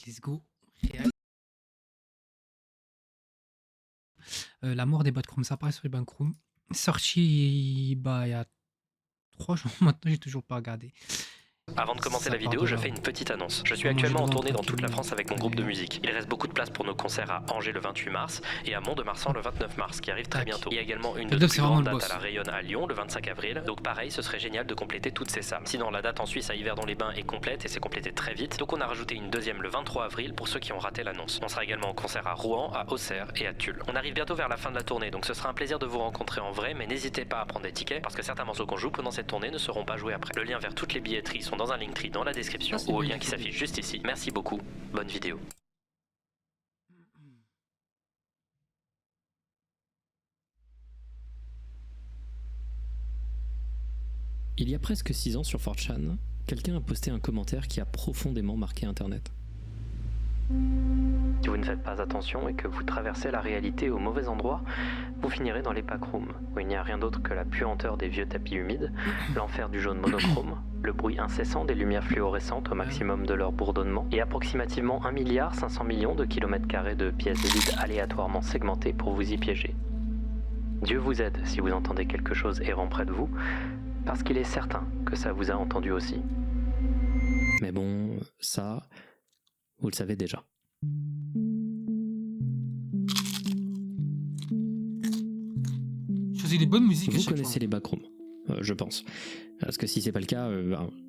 let's go. La mort des Backrooms, ça apparaît sur les Backrooms. Sorti il y a 3 jours maintenant, j'ai toujours pas regardé. Avant de commencer la vidéo, je fais une petite annonce. Je suis actuellement en tournée dans toute la France avec mon groupe de musique. Il reste beaucoup de place pour nos concerts à Angers le 28 mars et à Mont-de-Marsan le 29 mars, qui arrive très bientôt. Il y a également une de nos plus grandes dates à la Rayonne à Lyon le 25 avril. Donc pareil, ce serait génial de compléter toutes ces salles. Sinon, la date en Suisse à Yverdon-les-Bains est complète et c'est complété très vite. Donc on a rajouté une deuxième le 23 avril pour ceux qui ont raté l'annonce. On sera également en concert à Rouen, à Auxerre et à Tulle. On arrive bientôt vers la fin de la tournée, donc ce sera un plaisir de vous rencontrer en vrai, mais n'hésitez pas à prendre des tickets parce que certains morceaux qu'on joue pendant cette tournée ne seront pas joués après. Le lien vers toutes les billetteries sont dans un Linktree dans la description ou au lien qui s'affiche juste ici. Merci beaucoup, bonne vidéo. Il y a presque 6 ans sur 4chan, quelqu'un a posté un commentaire qui a profondément marqué internet. Si vous ne faites pas attention et que vous traversez la réalité au mauvais endroit, vous finirez dans les backrooms, où il n'y a rien d'autre que la puanteur des vieux tapis humides, l'enfer du jaune monochrome, le bruit incessant des lumières fluorescentes au maximum de leur bourdonnement, et approximativement 1,5 milliard de kilomètres carrés de pièces de vide aléatoirement segmentées pour vous y piéger. Dieu vous aide si vous entendez quelque chose errant près de vous, parce qu'il est certain que ça vous a entendu aussi. Mais bon, ça, vous le savez déjà. Choisis les bonnes musiques. Vous connaissez les backrooms, je pense. Parce que si c'est pas le cas,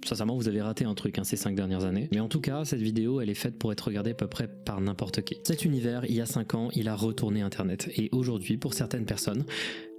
sincèrement vous avez raté un truc ces 5 dernières années. Mais en tout cas, cette vidéo elle est faite pour être regardée à peu près par n'importe qui. Cet univers, il y a 5 ans, il a retourné internet. Et aujourd'hui, pour certaines personnes,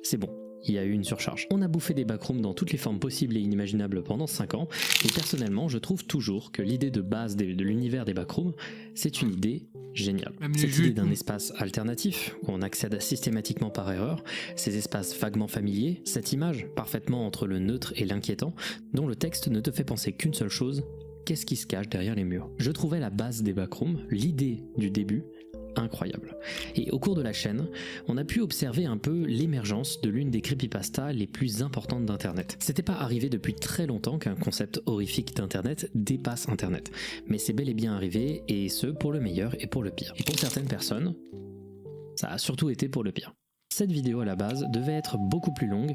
c'est bon. Il y a eu une surcharge. On a bouffé des backrooms dans toutes les formes possibles et inimaginables pendant 5 ans, et personnellement, je trouve toujours que l'idée de base de l'univers des backrooms, c'est une idée géniale. Cette idée d'un espace alternatif, où on accède systématiquement par erreur, ces espaces vaguement familiers, cette image parfaitement entre le neutre et l'inquiétant, dont le texte ne te fait penser qu'une seule chose, qu'est-ce qui se cache derrière les murs. Je trouvais la base des backrooms, l'idée du début, incroyable. Et au cours de la chaîne, on a pu observer un peu l'émergence de l'une des creepypastas les plus importantes d'internet. C'était pas arrivé depuis très longtemps qu'un concept horrifique d'internet dépasse internet, mais c'est bel et bien arrivé, et ce pour le meilleur et pour le pire. Et pour certaines personnes, ça a surtout été pour le pire. Cette vidéo à la base devait être beaucoup plus longue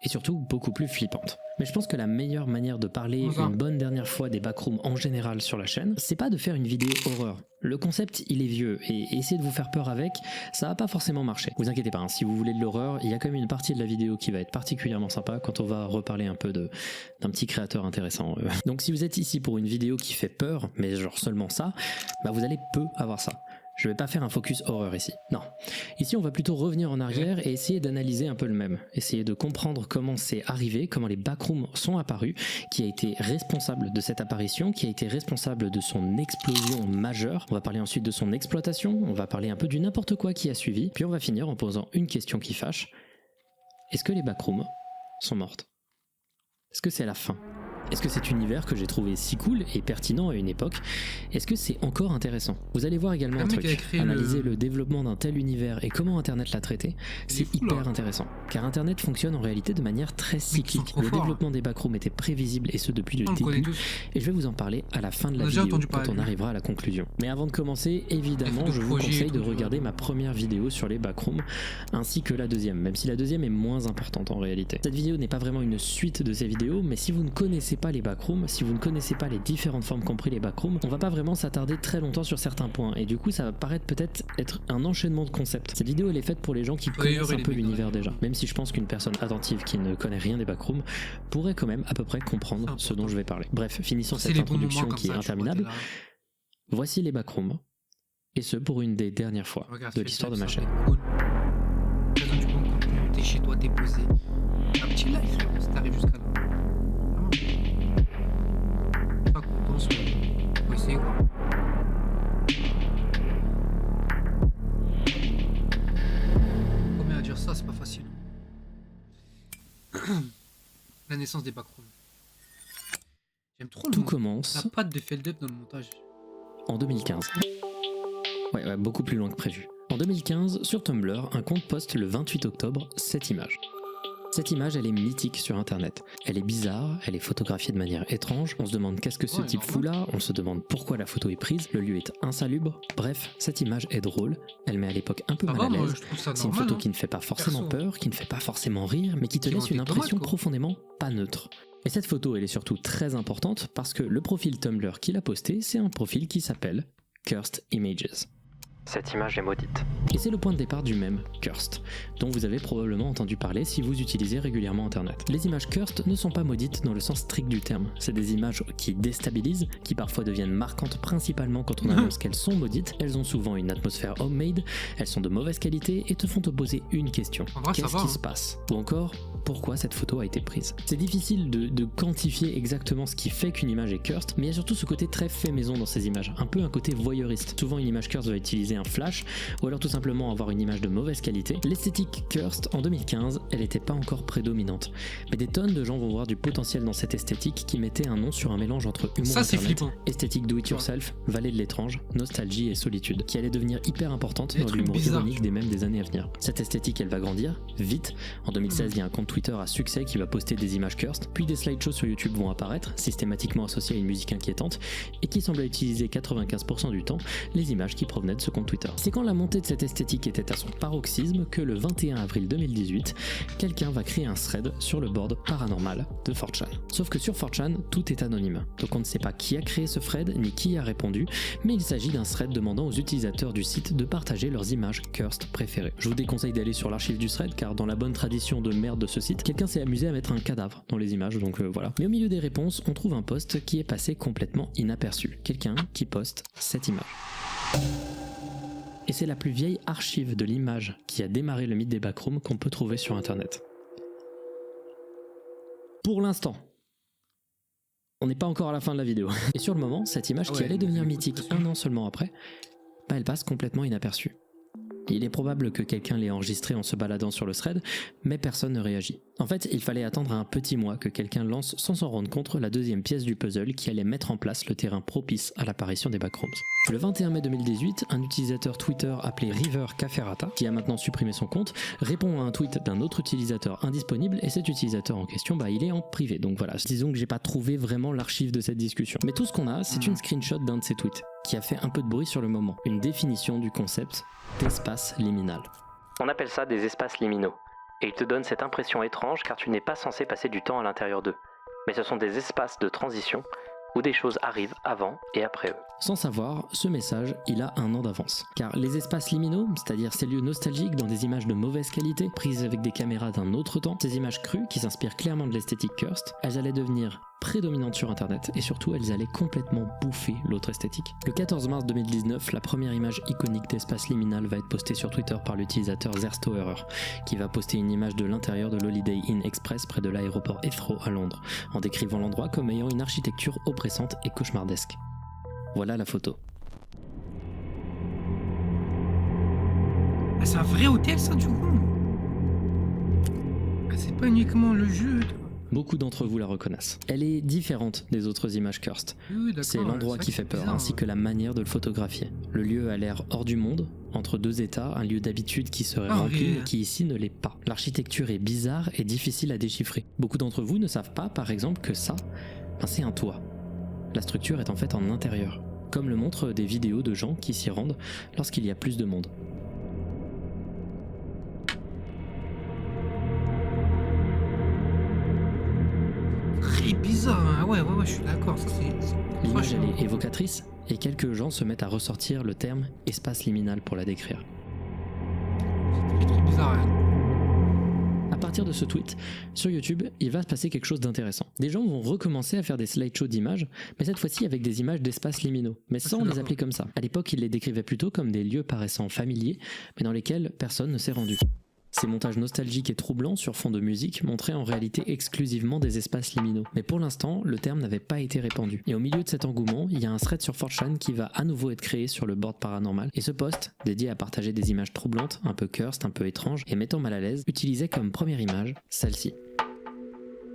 et surtout beaucoup plus flippante. Mais je pense que la meilleure manière de parler une bonne dernière fois des backrooms en général sur la chaîne, c'est pas de faire une vidéo horreur. Le concept il est vieux et essayer de vous faire peur avec, ça va pas forcément marcher. Vous inquiétez pas, si vous voulez de l'horreur, il y a quand même une partie de la vidéo qui va être particulièrement sympa quand on va reparler un peu d'un petit créateur intéressant. Donc si vous êtes ici pour une vidéo qui fait peur, mais genre seulement ça, bah vous allez peu avoir ça. Je vais pas faire un focus horreur ici, non. Ici on va plutôt revenir en arrière et essayer d'analyser un peu le même. Essayer de comprendre comment c'est arrivé, comment les backrooms sont apparus, qui a été responsable de cette apparition, qui a été responsable de son explosion majeure. On va parler ensuite de son exploitation, on va parler un peu du n'importe quoi qui a suivi, puis on va finir en posant une question qui fâche. Est-ce que les backrooms sont mortes? Est-ce que c'est la fin? Est-ce que cet univers que j'ai trouvé si cool et pertinent à une époque, est-ce que c'est encore intéressant? Vous allez voir également un truc, analyser le développement d'un tel univers et comment internet l'a traité, c'est hyper intéressant. Car internet fonctionne en réalité de manière très cyclique. Le développement des backrooms était prévisible et ce depuis le début, et je vais vous en parler à la fin de la vidéo quand on arrivera à la conclusion. Mais avant de commencer, évidemment je vous conseille de regarder ma première vidéo sur les backrooms, ainsi que la deuxième, même si la deuxième est moins importante en réalité. Cette vidéo n'est pas vraiment une suite de ces vidéos, mais si vous ne connaissez pas les backrooms, si vous ne connaissez pas les différentes formes compris les backrooms, on va pas vraiment s'attarder très longtemps sur certains points et du coup ça va paraître peut-être être un enchaînement de concepts. Cette vidéo elle est faite pour les gens qui connaissent un peu l'univers déjà, même si je pense qu'une personne attentive qui ne connaît rien des backrooms pourrait quand même à peu près comprendre ce dont je vais parler. Bref, finissons cette introduction qui est interminable. Voici les backrooms, et ce pour une des dernières fois de l'histoire de ma chaîne. T'es chez toi, t'es posé. Un petit live frérot, si t'arrives jusqu'à là. Pas content, faut essayer quoi. Combien à dire ça, c'est pas facile. La naissance des backrooms. J'aime trop Tout commence la patte de Feldup dans le montage. En 2015. Ouais, beaucoup plus loin que prévu. En 2015, sur Tumblr, un compte poste le 28 octobre cette image. Cette image, elle est mythique sur internet. Elle est bizarre, elle est photographiée de manière étrange, on se demande qu'est-ce que ce type fout là, on se demande pourquoi la photo est prise, le lieu est insalubre. Bref, cette image est drôle, elle met à l'époque un peu mal à l'aise. C'est une photo qui ne fait pas forcément peur, qui ne fait pas forcément rire, mais qui te laisse une impression profondément pas neutre. Et cette photo, elle est surtout très importante parce que le profil Tumblr qui l'a posté, c'est un profil qui s'appelle Cursed Images. Cette image est maudite. Et c'est le point de départ du mème Cursed, dont vous avez probablement entendu parler si vous utilisez régulièrement internet. Les images Cursed ne sont pas maudites dans le sens strict du terme. C'est des images qui déstabilisent, qui parfois deviennent marquantes principalement quand on annonce qu'elles sont maudites. Elles ont souvent une atmosphère homemade, elles sont de mauvaise qualité et te font te poser une question. Qu'est-ce qui se passe? Ou encore, pourquoi cette photo a été prise? C'est difficile de quantifier exactement ce qui fait qu'une image est cursed, mais il y a surtout ce côté très fait maison dans ces images, un peu un côté voyeuriste. Souvent une image cursed va utiliser un flash, ou alors tout simplement avoir une image de mauvaise qualité. L'esthétique cursed en 2015, elle n'était pas encore prédominante, mais des tonnes de gens vont voir du potentiel dans cette esthétique qui mettait un nom sur un mélange entre humour internet, esthétique do it yourself, vallée de l'étrange, nostalgie et solitude, qui allait devenir hyper importante dans l'humour ironique des mêmes des années à venir. Cette esthétique, elle va grandir vite. En 2016, il y a un compte Twitter à succès qui va poster des images cursed, puis des slideshows sur YouTube vont apparaître, systématiquement associés à une musique inquiétante, et qui semblent utiliser 95% du temps les images qui provenaient de ce compte Twitter. C'est quand la montée de cette esthétique était à son paroxysme que le 21 avril 2018, quelqu'un va créer un thread sur le board paranormal de 4chan. Sauf que sur 4chan, tout est anonyme, donc on ne sait pas qui a créé ce thread ni qui a répondu, mais il s'agit d'un thread demandant aux utilisateurs du site de partager leurs images cursed préférées. Je vous déconseille d'aller sur l'archive du thread car dans la bonne tradition de merde de ce site, quelqu'un s'est amusé à mettre un cadavre dans les images, donc voilà. Mais au milieu des réponses, on trouve un post qui est passé complètement inaperçu. Quelqu'un qui poste cette image. Et c'est la plus vieille archive de l'image qui a démarré le mythe des backrooms qu'on peut trouver sur internet. Pour l'instant. On n'est pas encore à la fin de la vidéo. Et sur le moment, cette image qui allait devenir mythique un an seulement après, elle passe complètement inaperçue. Il est probable que quelqu'un l'ait enregistré en se baladant sur le thread, mais personne ne réagit. En fait, il fallait attendre un petit mois que quelqu'un lance sans s'en rendre compte la deuxième pièce du puzzle qui allait mettre en place le terrain propice à l'apparition des backrooms. Le 21 mai 2018, un utilisateur Twitter appelé River Caferata, qui a maintenant supprimé son compte, répond à un tweet d'un autre utilisateur indisponible et cet utilisateur en question, il est en privé. Donc voilà, disons que j'ai pas trouvé vraiment l'archive de cette discussion. Mais tout ce qu'on a, c'est une screenshot d'un de ses tweets, qui a fait un peu de bruit sur le moment. Une définition du concept d'espace liminal. On appelle ça des espaces liminaux. Et ils te donnent cette impression étrange car tu n'es pas censé passer du temps à l'intérieur d'eux. Mais ce sont des espaces de transition où des choses arrivent avant et après eux. Sans savoir, ce message, il a un an d'avance. Car les espaces liminaux, c'est-à-dire ces lieux nostalgiques dans des images de mauvaise qualité, prises avec des caméras d'un autre temps, ces images crues qui s'inspirent clairement de l'esthétique cursed, elles allaient devenir prédominantes sur internet et surtout elles allaient complètement bouffer l'autre esthétique. Le 14 mars 2019, la première image iconique d'espace liminal va être postée sur Twitter par l'utilisateur Zerstoerer, qui va poster une image de l'intérieur de l'Holiday Inn Express près de l'aéroport Heathrow à Londres, en décrivant l'endroit comme ayant une architecture oppressante et cauchemardesque. Voilà la photo. C'est un vrai hôtel ça du coup. C'est pas uniquement le jeu. Beaucoup d'entre vous la reconnaissent. Elle est différente des autres images cursed. Oui, c'est l'endroit qui fait peur, bizarre, ainsi que la manière de le photographier. Le lieu a l'air hors du monde, entre deux états, un lieu d'habitude qui serait rempli mais qui ici ne l'est pas. L'architecture est bizarre et difficile à déchiffrer. Beaucoup d'entre vous ne savent pas, par exemple, que ça, c'est un toit. La structure est en fait en intérieur, comme le montrent des vidéos de gens qui s'y rendent lorsqu'il y a plus de monde. Très bizarre, hein. Ouais, je suis d'accord. L'image elle est évocatrice et quelques gens se mettent à ressortir le terme espace liminal pour la décrire. C'est très bizarre. Hein. À partir de ce tweet, sur YouTube, il va se passer quelque chose d'intéressant. Des gens vont recommencer à faire des slideshows d'images, mais cette fois-ci avec des images d'espaces liminaux, mais sans les appeler comme ça. À l'époque, ils les décrivaient plutôt comme des lieux paraissant familiers, mais dans lesquels personne ne s'est rendu. Ces montages nostalgiques et troublants sur fond de musique montraient en réalité exclusivement des espaces liminaux. Mais pour l'instant, le terme n'avait pas été répandu. Et au milieu de cet engouement, il y a un thread sur 4chan qui va à nouveau être créé sur le board paranormal. Et ce post, dédié à partager des images troublantes, un peu cursed, un peu étranges, et mettant mal à l'aise, utilisait comme première image celle-ci.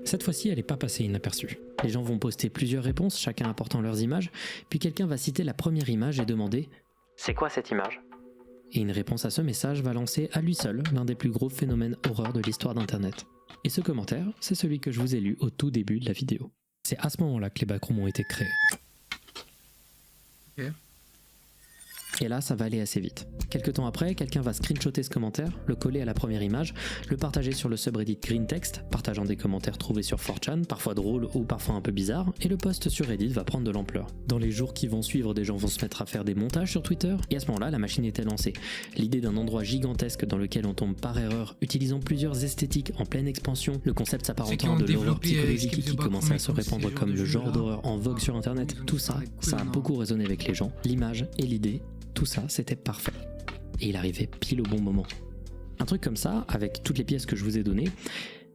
Cette fois-ci, elle n'est pas passée inaperçue. Les gens vont poster plusieurs réponses, chacun apportant leurs images, puis quelqu'un va citer la première image et demander « C'est quoi cette image ?» Et une réponse à ce message va lancer à lui seul l'un des plus gros phénomènes horreur de l'histoire d'Internet. Et ce commentaire, c'est celui que je vous ai lu au tout début de la vidéo. C'est à ce moment-là que les backrooms ont été créés. Ok. Et là, ça va aller assez vite. Quelques temps après, quelqu'un va screenshotter ce commentaire, le coller à la première image, le partager sur le subreddit GreenText, partageant des commentaires trouvés sur 4chan, parfois drôles ou parfois un peu bizarres, et le post sur Reddit va prendre de l'ampleur. Dans les jours qui vont suivre, des gens vont se mettre à faire des montages sur Twitter, et à ce moment-là, la machine était lancée. L'idée d'un endroit gigantesque dans lequel on tombe par erreur, utilisant plusieurs esthétiques en pleine expansion, le concept s'apparentant de l'horreur psychologique qui commençait à se répandre comme le genre d'horreur en vogue sur internet, tout ça, ça a beaucoup résonné avec les gens, l'image et l'idée. Tout ça, c'était parfait. Et il arrivait pile au bon moment. Un truc comme ça, avec toutes les pièces que je vous ai données,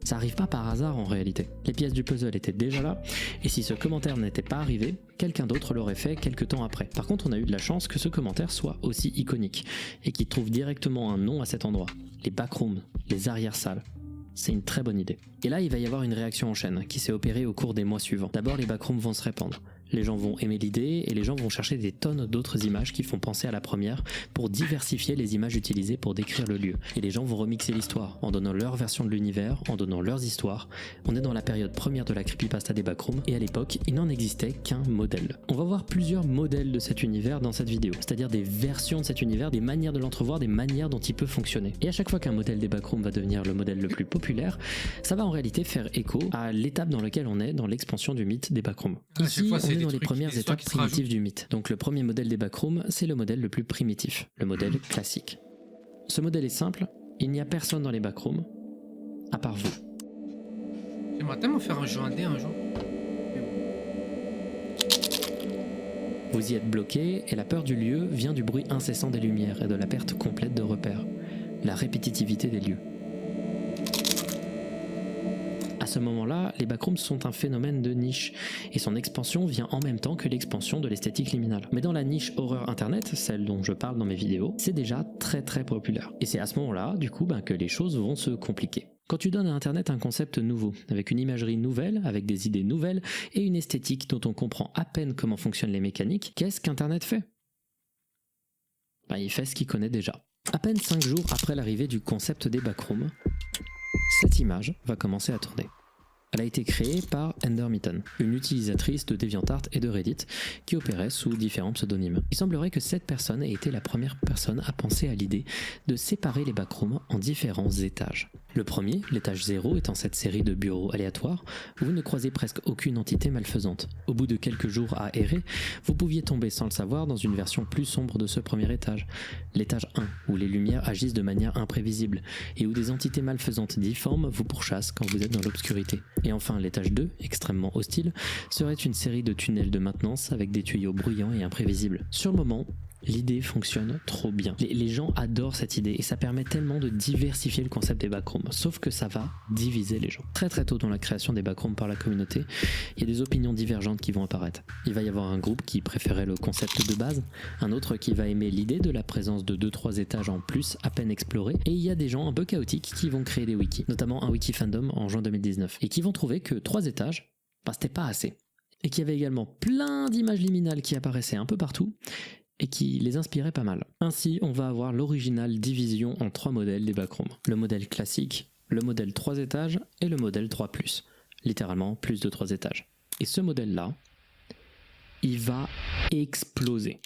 ça arrive pas par hasard en réalité. Les pièces du puzzle étaient déjà là, et si ce commentaire n'était pas arrivé, quelqu'un d'autre l'aurait fait quelques temps après. Par contre, on a eu de la chance que ce commentaire soit aussi iconique, et qu'il trouve directement un nom à cet endroit. Les backrooms, les arrière-salles. C'est une très bonne idée. Et là, il va y avoir une réaction en chaîne qui s'est opérée au cours des mois suivants. D'abord, les backrooms vont se répandre. Les gens vont aimer l'idée et les gens vont chercher des tonnes d'autres images qui font penser à la première pour diversifier les images utilisées pour décrire le lieu. Et les gens vont remixer l'histoire en donnant leur version de l'univers, en donnant leurs histoires. On est dans la période première de la creepypasta des backrooms et à l'époque, il n'en existait qu'un modèle. On va voir plusieurs modèles de cet univers dans cette vidéo, c'est-à-dire des versions de cet univers, des manières de l'entrevoir, des manières dont il peut fonctionner. Et à chaque fois qu'un modèle des backrooms va devenir le modèle le plus populaire, ça va en réalité faire écho à l'étape dans laquelle on est dans l'expansion du mythe des backrooms. Ici, on est dans les premières étapes primitives du mythe. Donc le premier modèle des backrooms, c'est le modèle le plus primitif, le modèle classique. Ce modèle est simple, il n'y a personne dans les backrooms, à part vous. J'aimerais tellement faire un jeu indé un jour. Vous y êtes bloqué et la peur du lieu vient du bruit incessant des lumières et de la perte complète de repères, la répétitivité des lieux. À ce moment-là, les backrooms sont un phénomène de niche, et son expansion vient en même temps que l'expansion de l'esthétique liminale. Mais dans la niche horreur internet, celle dont je parle dans mes vidéos, c'est déjà très populaire. Et c'est à ce moment-là, du coup, que les choses vont se compliquer. Quand tu donnes à internet un concept nouveau, avec une imagerie nouvelle, avec des idées nouvelles, et une esthétique dont on comprend à peine comment fonctionnent les mécaniques, qu'est-ce qu'internet fait ? Il fait ce qu'il connaît déjà. À peine 5 jours après l'arrivée du concept des backrooms, cette image va commencer à tourner. Elle a été créée par Endermitten, une utilisatrice de DeviantArt et de Reddit qui opérait sous différents pseudonymes. Il semblerait que cette personne ait été la première personne à penser à l'idée de séparer les backrooms en différents étages. Le premier, l'étage 0, étant cette série de bureaux aléatoires où vous ne croisez presque aucune entité malfaisante. Au bout de quelques jours à errer, vous pouviez tomber sans le savoir dans une version plus sombre de ce premier étage. L'étage 1, où les lumières agissent de manière imprévisible et où des entités malfaisantes difformes vous pourchassent quand vous êtes dans l'obscurité. Et enfin, l'étage 2, extrêmement hostile, serait une série de tunnels de maintenance avec des tuyaux bruyants et imprévisibles. Sur le moment, l'idée fonctionne trop bien. Les gens adorent cette idée et ça permet tellement de diversifier le concept des backrooms, sauf que ça va diviser les gens. Très tôt dans la création des backrooms par la communauté, il y a des opinions divergentes qui vont apparaître. Il va y avoir un groupe qui préférait le concept de base, un autre qui va aimer l'idée de la présence de 2-3 étages en plus à peine explorés, et il y a des gens un peu chaotiques qui vont créer des wikis, notamment un wiki fandom en juin 2019, et qui vont trouver que 3 étages, c'était pas assez. Et qu'il y avait également plein d'images liminales qui apparaissaient un peu partout, et qui les inspirait pas mal. Ainsi, on va avoir l'originale division en 3 modèles des backrooms. Le modèle classique, le modèle 3 étages et le modèle 3+. Littéralement, plus de 3 étages. Et ce modèle-là, il va exploser.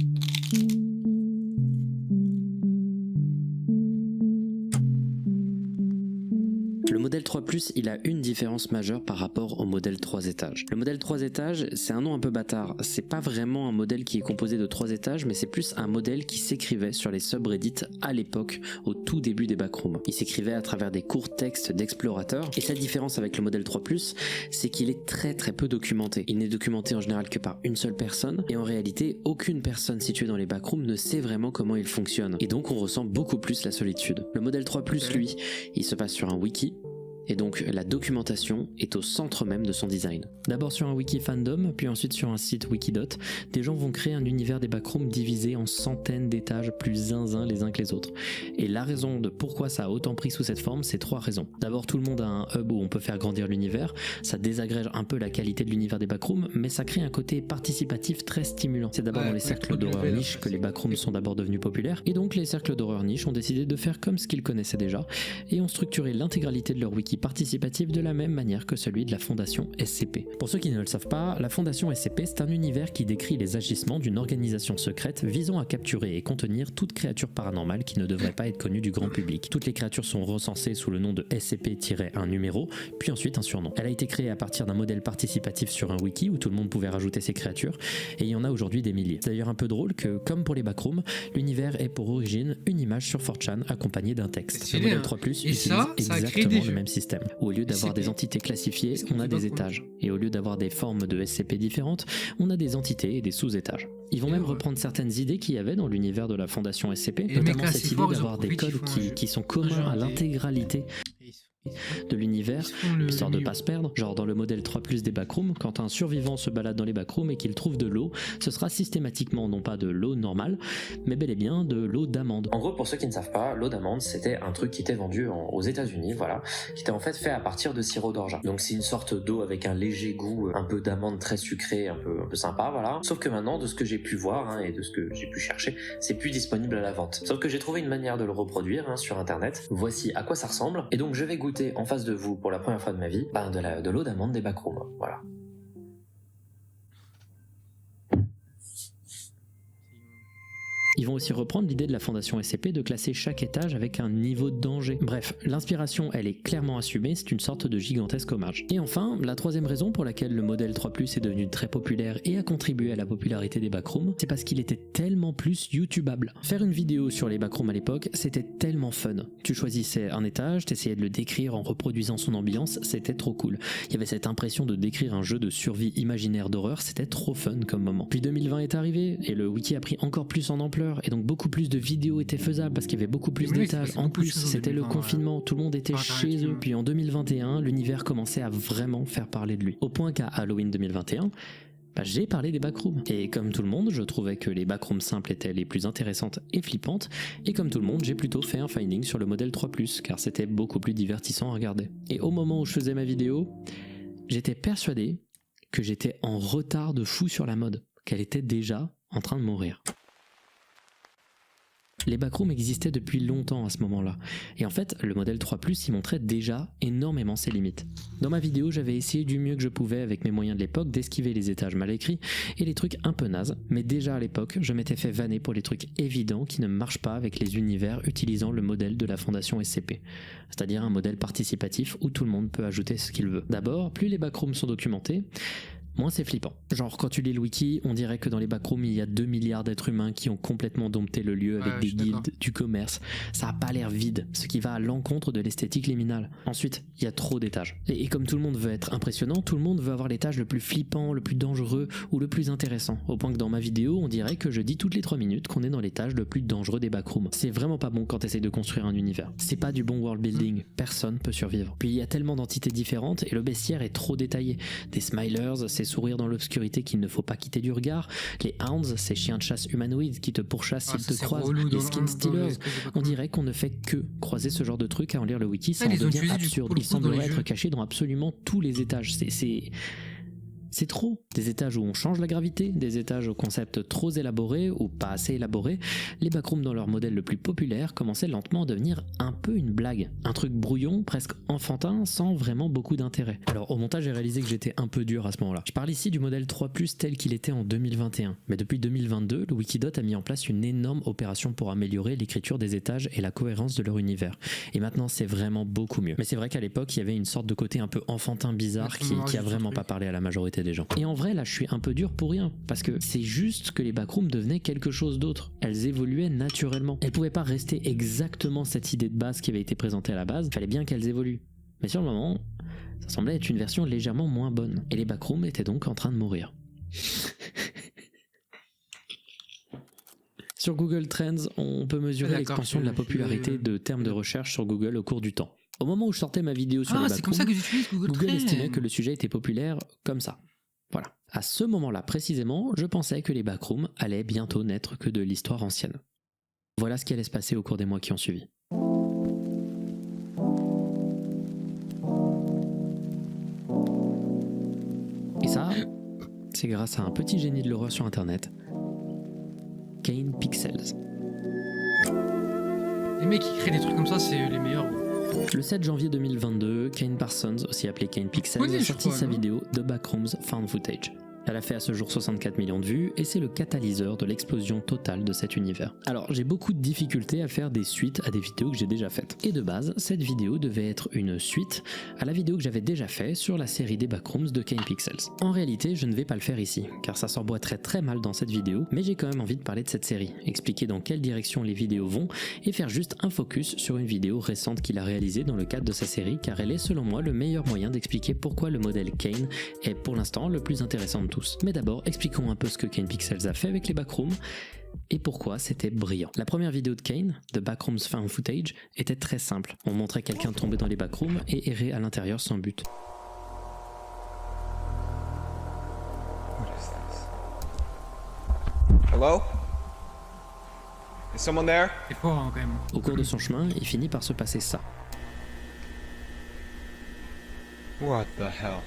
Le modèle 3+, il a une différence majeure par rapport au modèle 3 étages. Le modèle 3 étages, c'est un nom un peu bâtard. C'est pas vraiment un modèle qui est composé de 3 étages, mais c'est plus un modèle qui s'écrivait sur les subreddits à l'époque, au tout début des backrooms. Il s'écrivait à travers des courts textes d'explorateurs, et cette différence avec le modèle 3+, c'est qu'il est très peu documenté. Il n'est documenté en général que par une seule personne, et en réalité, aucune personne située dans les backrooms ne sait vraiment comment il fonctionne. Et donc on ressent beaucoup plus la solitude. Le modèle 3+, lui, il se passe sur un wiki, et donc la documentation est au centre même de son design. D'abord sur un wiki fandom, puis ensuite sur un site Wikidot, des gens vont créer un univers des backrooms divisé en centaines d'étages plus zinzin les uns que les autres. Et la raison de pourquoi ça a autant pris sous cette forme, c'est 3 raisons. D'abord, tout le monde a un hub où on peut faire grandir l'univers, ça désagrège un peu la qualité de l'univers des backrooms, mais ça crée un côté participatif très stimulant. C'est d'abord dans les cercles d'horreur niche que les backrooms sont d'abord devenus populaires, et donc les cercles d'horreur niche ont décidé de faire comme ce qu'ils connaissaient déjà, et ont structuré l'intégralité de leur wiki wiki participatif de la même manière que celui de la fondation SCP. Pour ceux qui ne le savent pas, la fondation SCP c'est un univers qui décrit les agissements d'une organisation secrète visant à capturer et contenir toute créature paranormale qui ne devrait pas être connue du grand public. Toutes les créatures sont recensées sous le nom de SCP-1 numéro, puis ensuite un surnom. Elle a été créée à partir d'un modèle participatif sur un wiki où tout le monde pouvait rajouter ses créatures, et il y en a aujourd'hui des milliers. C'est d'ailleurs un peu drôle que, comme pour les backrooms, l'univers est pour origine une image sur 4chan accompagnée d'un texte. Le modèle 3+, utilise exactement le même système, où au lieu d'avoir des entités classifiées, on a des étages, et au lieu d'avoir des formes de SCP différentes, on a des entités et des sous-étages. Ils vont même reprendre certaines idées qu'il y avait dans l'univers de la fondation SCP, notamment cette idée d'avoir des codes qui sont communs à l'intégralité de l'univers, histoire de pas se perdre. Genre dans le modèle 3+ des backrooms, quand un survivant se balade dans les backrooms et qu'il trouve de l'eau, ce sera systématiquement non pas de l'eau normale, mais bel et bien de l'eau d'amande. En gros, pour ceux qui ne savent pas, l'eau d'amande c'était un truc qui était vendu aux États-Unis, voilà, qui était en fait fait à partir de sirop d'orgeat. Donc c'est une sorte d'eau avec un léger goût, un peu d'amande très sucrée, un peu sympa, voilà. Sauf que maintenant, de ce que j'ai pu voir et de ce que j'ai pu chercher, c'est plus disponible à la vente. Sauf que j'ai trouvé une manière de le reproduire sur internet. Voici à quoi ça ressemble. Et donc je vais goûter en face de vous pour la première fois de ma vie de l'eau d'amande des backrooms, voilà. Ils vont aussi reprendre l'idée de la fondation SCP de classer chaque étage avec un niveau de danger. Bref, l'inspiration elle est clairement assumée, c'est une sorte de gigantesque hommage. Et enfin, la troisième raison pour laquelle le modèle 3+ est devenu très populaire et a contribué à la popularité des backrooms, c'est parce qu'il était tellement plus youtubable. Faire une vidéo sur les backrooms à l'époque, c'était tellement fun. Tu choisissais un étage, t'essayais de le décrire en reproduisant son ambiance, c'était trop cool. Il y avait cette impression de décrire un jeu de survie imaginaire d'horreur, c'était trop fun comme moment. Puis 2020 est arrivé, et le wiki a pris encore plus en ampleur, et donc beaucoup plus de vidéos étaient faisables parce qu'il y avait beaucoup plus d'étages. En plus, c'était le confinement, tout le monde était chez eux. Puis en 2021, l'univers commençait à vraiment faire parler de lui. Au point qu'à Halloween 2021, j'ai parlé des backrooms. Et comme tout le monde, je trouvais que les backrooms simples étaient les plus intéressantes et flippantes. Et comme tout le monde, j'ai plutôt fait un finding sur le modèle 3+, car c'était beaucoup plus divertissant à regarder. Et au moment où je faisais ma vidéo, j'étais persuadé que j'étais en retard de fou sur la mode, qu'elle était déjà en train de mourir. Les backrooms existaient depuis longtemps à ce moment-là, et en fait, le modèle 3+, y montrait déjà énormément ses limites. Dans ma vidéo, j'avais essayé du mieux que je pouvais avec mes moyens de l'époque d'esquiver les étages mal écrits et les trucs un peu nazes, mais déjà à l'époque, je m'étais fait vanner pour les trucs évidents qui ne marchent pas avec les univers utilisant le modèle de la fondation SCP, c'est-à-dire un modèle participatif où tout le monde peut ajouter ce qu'il veut. D'abord, plus les backrooms sont documentés, moins c'est flippant. Genre quand tu lis le wiki, on dirait que dans les backrooms il y a 2 milliards d'êtres humains qui ont complètement dompté le lieu avec des guildes, du commerce. Ça a pas l'air vide, ce qui va à l'encontre de l'esthétique liminale. Ensuite, il y a trop d'étages. Et comme tout le monde veut être impressionnant, tout le monde veut avoir l'étage le plus flippant, le plus dangereux ou le plus intéressant. Au point que dans ma vidéo, on dirait que je dis toutes les 3 minutes qu'on est dans l'étage le plus dangereux des backrooms. C'est vraiment pas bon quand t'essayes de construire un univers. C'est pas du bon world building, personne peut survivre. Puis il y a tellement d'entités différentes et le bestiaire est trop détaillé. Des smilers, c'est sourire dans l'obscurité qu'il ne faut pas quitter du regard, les hounds, ces chiens de chasse humanoïdes qui te pourchassent s'ils te croisent, les skin stealers, on dirait qu'on ne fait que croiser ce genre de trucs à en lire le wiki, ça en devient absurde. Il semblerait être caché dans absolument tous les étages, c'est trop. Des étages où on change la gravité, des étages au concept trop élaboré ou pas assez élaboré, les backrooms dans leur modèle le plus populaire commençaient lentement à devenir un peu une blague. Un truc brouillon, presque enfantin, sans vraiment beaucoup d'intérêt. Alors au montage j'ai réalisé que j'étais un peu dur à ce moment-là. Je parle ici du modèle 3+, tel qu'il était en 2021. Mais depuis 2022, le Wikidot a mis en place une énorme opération pour améliorer l'écriture des étages et la cohérence de leur univers. Et maintenant c'est vraiment beaucoup mieux. Mais c'est vrai qu'à l'époque il y avait une sorte de côté un peu enfantin bizarre qui a vraiment pas parlé à la majorité des gens. Et en vrai là je suis un peu dur pour rien, parce que c'est juste que les backrooms devenaient quelque chose d'autre. Elles évoluaient naturellement. Elles pouvaient pas rester exactement cette idée de base qui avait été présentée à la base, il fallait bien qu'elles évoluent. Mais sur le moment, ça semblait être une version légèrement moins bonne. Et les backrooms étaient donc en train de mourir. Sur Google Trends, on peut mesurer l'expansion de la popularité de termes de recherche sur Google au cours du temps. Au moment où je sortais ma vidéo sur les backrooms, Google estimait que le sujet était populaire comme ça. Voilà. À ce moment-là précisément, je pensais que les backrooms allaient bientôt n'être que de l'histoire ancienne. Voilà ce qui allait se passer au cours des mois qui ont suivi. Et ça, c'est grâce à un petit génie de l'horreur sur internet, Kane Pixels. Les mecs qui créent des trucs comme ça, c'est les meilleurs. Le 7 janvier 2022, Kane Parsons, aussi appelé Kane Pixels, a sorti sa vidéo The Backrooms Found Footage. Elle a fait à ce jour 64 millions de vues et c'est le catalyseur de l'explosion totale de cet univers. Alors j'ai beaucoup de difficultés à faire des suites à des vidéos que j'ai déjà faites. Et de base, cette vidéo devait être une suite à la vidéo que j'avais déjà fait sur la série des Backrooms de Kane Pixels. En réalité, je ne vais pas le faire ici, car ça s'emboîterait très mal dans cette vidéo, mais j'ai quand même envie de parler de cette série, expliquer dans quelle direction les vidéos vont et faire juste un focus sur une vidéo récente qu'il a réalisée dans le cadre de sa série, car elle est selon moi le meilleur moyen d'expliquer pourquoi le modèle Kane est pour l'instant le plus intéressant de tous. Mais d'abord, expliquons un peu ce que Kane Pixels a fait avec les Backrooms et pourquoi c'était brillant. La première vidéo de Kane, The Backrooms Found Footage, était très simple. On montrait quelqu'un tomber dans les backrooms et errer à l'intérieur sans but. Hello? Is someone there? C'est fort hein, quand même. Au cours de son chemin, il finit par se passer ça. What the hell?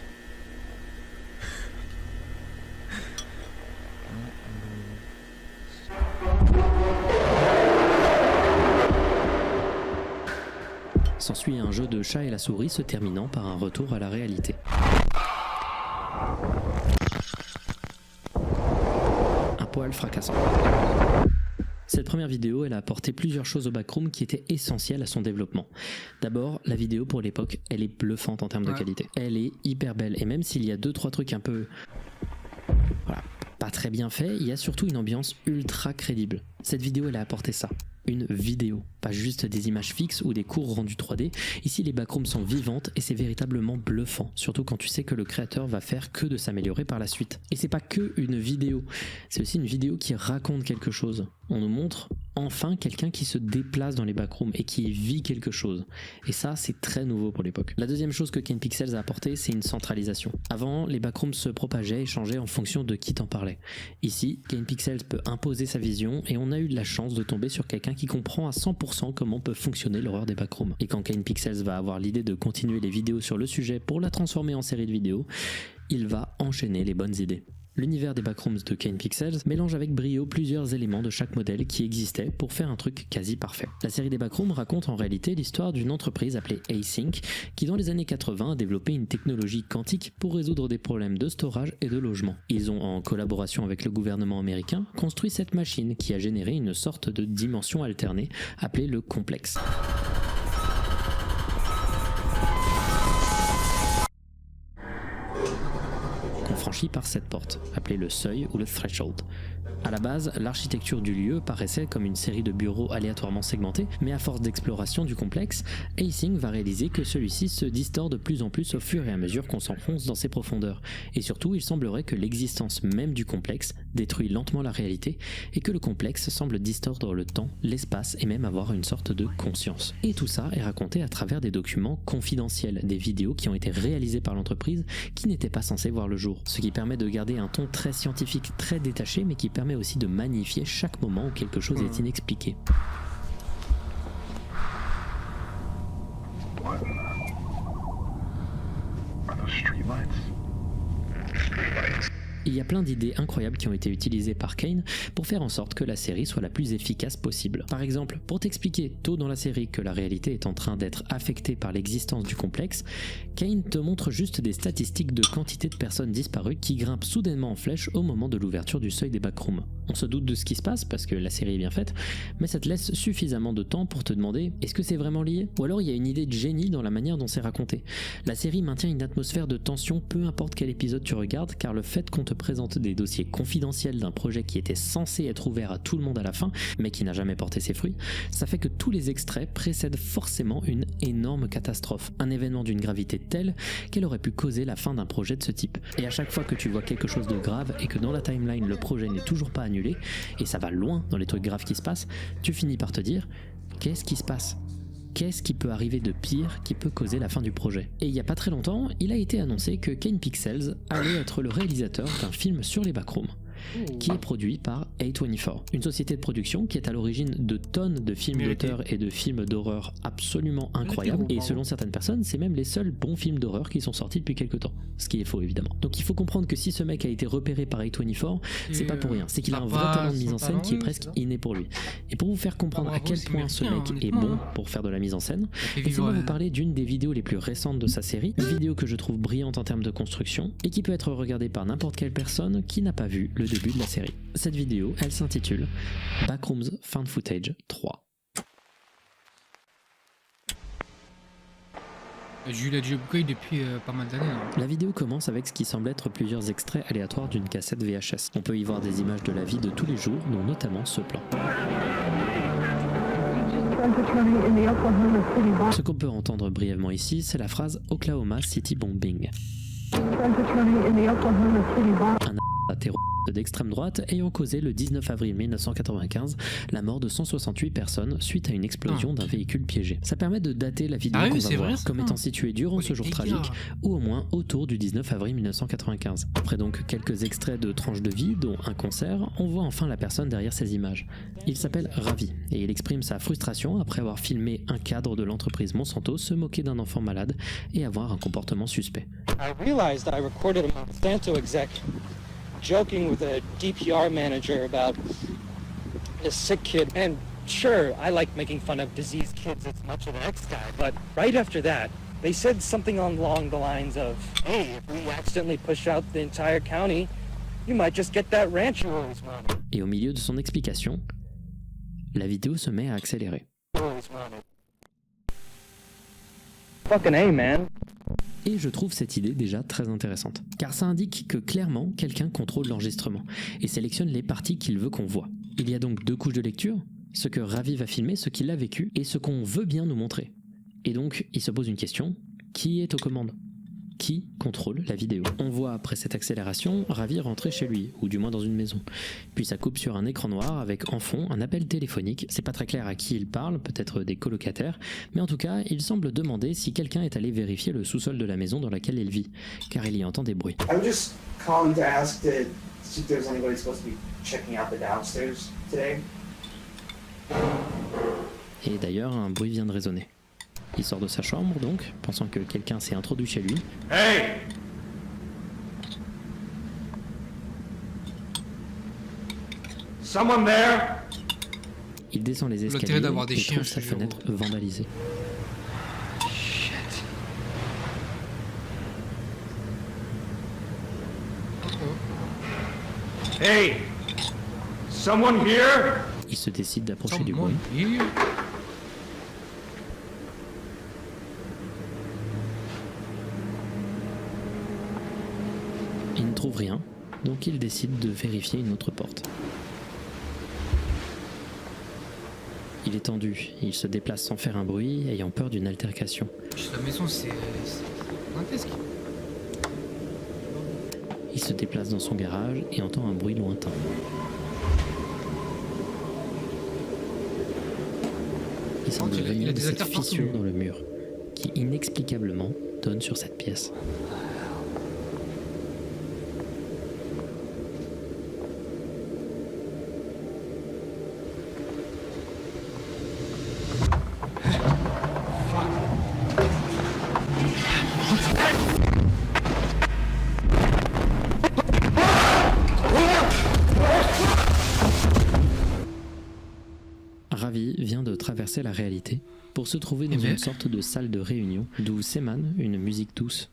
S'ensuit un jeu de chat et la souris se terminant par un retour à la réalité. Un poil fracassant. Cette première vidéo, elle a apporté plusieurs choses au Backroom qui étaient essentielles à son développement. D'abord, la vidéo pour l'époque, elle est bluffante en termes de qualité. Elle est hyper belle et même s'il y a 2-3 trucs un peu... Voilà, pas très bien fait, il y a surtout une ambiance ultra crédible. Cette vidéo, elle a apporté ça. Une vidéo, pas juste des images fixes ou des cours rendus 3D. Ici, les backrooms sont vivantes et c'est véritablement bluffant, surtout quand tu sais que le créateur va faire que de s'améliorer par la suite. Et c'est pas que une vidéo, c'est aussi une vidéo qui raconte quelque chose. On nous montre enfin quelqu'un qui se déplace dans les backrooms et qui vit quelque chose. Et ça, c'est très nouveau pour l'époque. La deuxième chose que Kane Pixels a apporté, c'est une centralisation. Avant, les backrooms se propageaient et changeaient en fonction de qui t'en parlait. Ici, Kane Pixels peut imposer sa vision et on a eu de la chance de tomber sur quelqu'un qui comprend à 100% comment peut fonctionner l'horreur des backrooms. Et quand Kane Pixels va avoir l'idée de continuer les vidéos sur le sujet pour la transformer en série de vidéos, il va enchaîner les bonnes idées. L'univers des backrooms de Kane Pixels mélange avec brio plusieurs éléments de chaque modèle qui existaient pour faire un truc quasi parfait. La série des backrooms raconte en réalité l'histoire d'une entreprise appelée Async qui dans les années 80 a développé une technologie quantique pour résoudre des problèmes de storage et de logement. Ils ont, en collaboration avec le gouvernement américain, construit cette machine qui a généré une sorte de dimension alternée appelée le complexe. Franchi par cette porte, appelée le seuil ou le threshold. À la base, l'architecture du lieu paraissait comme une série de bureaux aléatoirement segmentés, mais à force d'exploration du complexe, Async va réaliser que celui-ci se distord de plus en plus au fur et à mesure qu'on s'enfonce dans ses profondeurs. Et surtout, il semblerait que l'existence même du complexe détruit lentement la réalité et que le complexe semble distordre le temps, l'espace et même avoir une sorte de conscience. Et tout ça est raconté à travers des documents confidentiels, des vidéos qui ont été réalisées par l'entreprise qui n'étaient pas censées voir le jour. Ce qui permet de garder un ton très scientifique, très détaché, mais qui permet aussi de magnifier chaque moment où quelque chose est inexpliqué. Il y a plein d'idées incroyables qui ont été utilisées par Kane pour faire en sorte que la série soit la plus efficace possible. Par exemple, pour t'expliquer tôt dans la série que la réalité est en train d'être affectée par l'existence du complexe, Kane te montre juste des statistiques de quantité de personnes disparues qui grimpent soudainement en flèche au moment de l'ouverture du seuil des backrooms. On se doute de ce qui se passe parce que la série est bien faite, mais ça te laisse suffisamment de temps pour te demander est-ce que c'est vraiment lié ? Ou alors il y a une idée de génie dans la manière dont c'est raconté. La série maintient une atmosphère de tension peu importe quel épisode tu regardes, car le fait qu'on te présente des dossiers confidentiels d'un projet qui était censé être ouvert à tout le monde à la fin, mais qui n'a jamais porté ses fruits, ça fait que tous les extraits précèdent forcément une énorme catastrophe, un événement d'une gravité telle qu'elle aurait pu causer la fin d'un projet de ce type. Et à chaque fois que tu vois quelque chose de grave et que dans la timeline le projet n'est toujours pas annulé, et ça va loin dans les trucs graves qui se passent, tu finis par te dire qu'est-ce qui se passe ? Qu'est-ce qui peut arriver de pire qui peut causer la fin du projet ? Et il n'y a pas très longtemps, il a été annoncé que Kane Pixels allait être le réalisateur d'un film sur les backrooms. qui est produit par A24, une société de production qui est à l'origine de tonnes de films d'auteur et de films d'horreur absolument incroyables, et selon certaines personnes, c'est même les seuls bons films d'horreur qui sont sortis depuis quelques temps, ce qui est faux évidemment. Donc il faut comprendre que si ce mec a été repéré par A24, c'est pas pour rien, c'est qu'il a un vrai talent de mise en scène qui est presque inné pour lui. Et pour vous faire comprendre à quel point ce mec est bon pour faire de la mise en scène, laissez-moi vous parler d'une des vidéos les plus récentes de sa série, une vidéo que je trouve brillante en termes de construction et qui peut être regardée par n'importe quelle personne qui n'a pas vu le début de la série. Cette vidéo, elle s'intitule Backrooms Found Footage 3. J'ai eu la Job-Coy depuis pas mal d'années. La vidéo commence avec ce qui semble être plusieurs extraits aléatoires d'une cassette VHS. On peut y voir des images de la vie de tous les jours, dont notamment ce plan. Ce qu'on peut entendre brièvement ici, c'est la phrase Oklahoma City Bombing. Un terroriste d'extrême droite ayant causé le 19 avril 1995 la mort de 168 personnes suite à une explosion d'un véhicule piégé. Ça permet de dater la vidéo qu'on va voir comme étant située durant ce jour tragique ou au moins autour du 19 avril 1995. Après donc quelques extraits de tranches de vie dont un concert, on voit enfin la personne derrière ces images. Il s'appelle Ravi et il exprime sa frustration après avoir filmé un cadre de l'entreprise Monsanto se moquer d'un enfant malade et avoir un comportement suspect. I realized I recorded a Monsanto exec joking with a DPR manager about a sick kid. And sure, I like making fun of diseased kids as much as the next guy, but right after that, they said something along the lines of, hey, if we accidentally push out the entire county, you might just get that ranch you always wanted. Et au milieu de son explication, la vidéo se met à accélérer. Fucking A, man. Et je trouve cette idée déjà très intéressante, car ça indique que clairement quelqu'un contrôle l'enregistrement et sélectionne les parties qu'il veut qu'on voit. Il y a donc deux couches de lecture, ce que Ravi va filmer, ce qu'il a vécu et ce qu'on veut bien nous montrer. Et donc il se pose une question, qui est aux commandes ? Qui contrôle la vidéo ? On voit après cette accélération Ravi rentrer chez lui, ou du moins dans une maison. Puis ça coupe sur un écran noir avec en fond un appel téléphonique. C'est pas très clair à qui il parle, peut-être des colocataires, mais en tout cas il semble demander si quelqu'un est allé vérifier le sous-sol de la maison dans laquelle il vit, car il y entend des bruits. I'm just calling to ask to see if there's anybody supposed to be checking out the downstairs today. Et d'ailleurs un bruit vient de résonner. Il sort de sa chambre donc, pensant que quelqu'un s'est introduit chez lui. Hey! Someone there? Il descend les escaliers et trouve sa fenêtre vandalisée. Shit. Hey! Someone here? Il se décide d'approcher du bruit. Il ne trouve rien, donc il décide de vérifier une autre porte. Il est tendu, il se déplace sans faire un bruit, ayant peur d'une altercation. La maison, c'est gigantesque. Il se déplace dans son garage et entend un bruit lointain. Il semble venir de cette fissure dans le mur, qui inexplicablement donne sur cette pièce. Ravi vient de traverser la réalité pour se trouver dans une sorte de salle de réunion d'où s'émane une musique douce.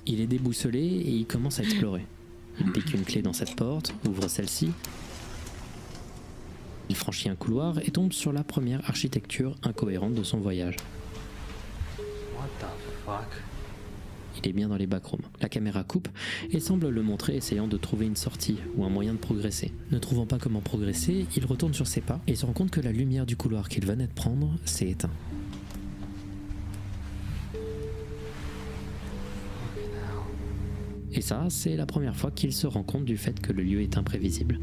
Il est déboussolé et il commence à explorer. Il pique une clé dans cette porte, ouvre celle-ci. Il franchit un couloir et tombe sur la première architecture incohérente de son voyage. What the fuck? Il est bien dans les backrooms. La caméra coupe et semble le montrer essayant de trouver une sortie ou un moyen de progresser. Ne trouvant pas comment progresser, il retourne sur ses pas et se rend compte que la lumière du couloir qu'il venait de prendre s'est éteinte. Et ça, c'est la première fois qu'il se rend compte du fait que le lieu est imprévisible.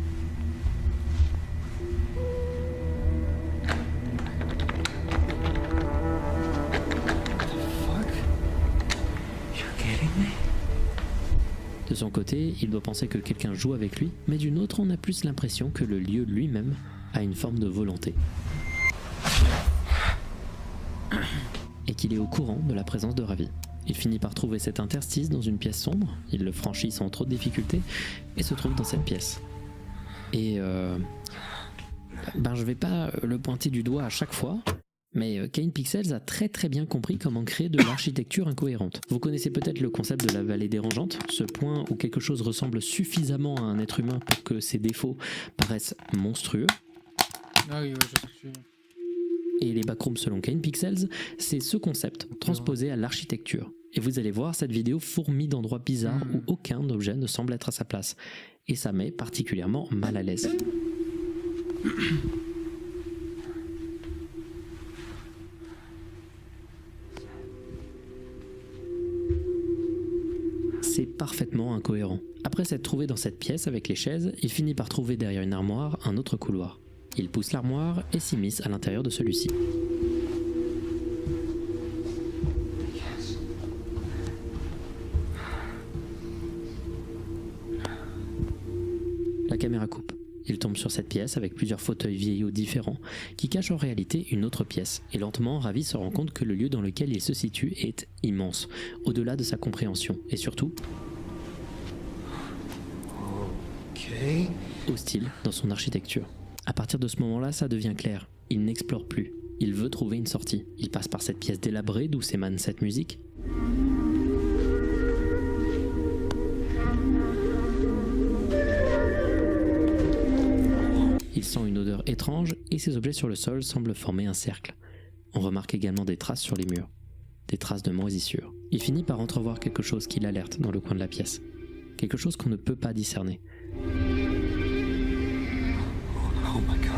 De son côté, il doit penser que quelqu'un joue avec lui, mais d'une autre, on a plus l'impression que le lieu lui-même a une forme de volonté. Et qu'il est au courant de la présence de Ravi. Il finit par trouver cet interstice dans une pièce sombre, il le franchit sans trop de difficulté, et se trouve dans cette pièce. Et je vais pas le pointer du doigt à chaque fois, mais Kane Pixels a très bien compris comment créer de l'architecture incohérente. Vous connaissez peut-être le concept de la vallée dérangeante, ce point où quelque chose ressemble suffisamment à un être humain pour que ses défauts paraissent monstrueux. Ah oui, ouais, je sais que tu... Et les backrooms selon Kane Pixels, c'est ce concept transposé à l'architecture. Et vous allez voir, cette vidéo fourmille d'endroits bizarres où aucun objet ne semble être à sa place. Et ça met particulièrement mal à l'aise. C'est parfaitement incohérent. Après s'être trouvé dans cette pièce avec les chaises, il finit par trouver derrière une armoire un autre couloir. Il pousse l'armoire et s'immisce à l'intérieur de celui-ci. La caméra coupe. Il tombe sur cette pièce avec plusieurs fauteuils vieillots différents qui cachent en réalité une autre pièce. Et lentement, Ravi se rend compte que le lieu dans lequel il se situe est immense, au-delà de sa compréhension. Et surtout, hostile dans son architecture. À partir de ce moment-là, ça devient clair. Il n'explore plus. Il veut trouver une sortie. Il passe par cette pièce délabrée d'où s'émane cette musique. Il sent une odeur étrange et ces objets sur le sol semblent former un cercle. On remarque également des traces sur les murs. Des traces de moisissure. Il finit par entrevoir quelque chose qui l'alerte dans le coin de la pièce. Quelque chose qu'on ne peut pas discerner. Oh my god.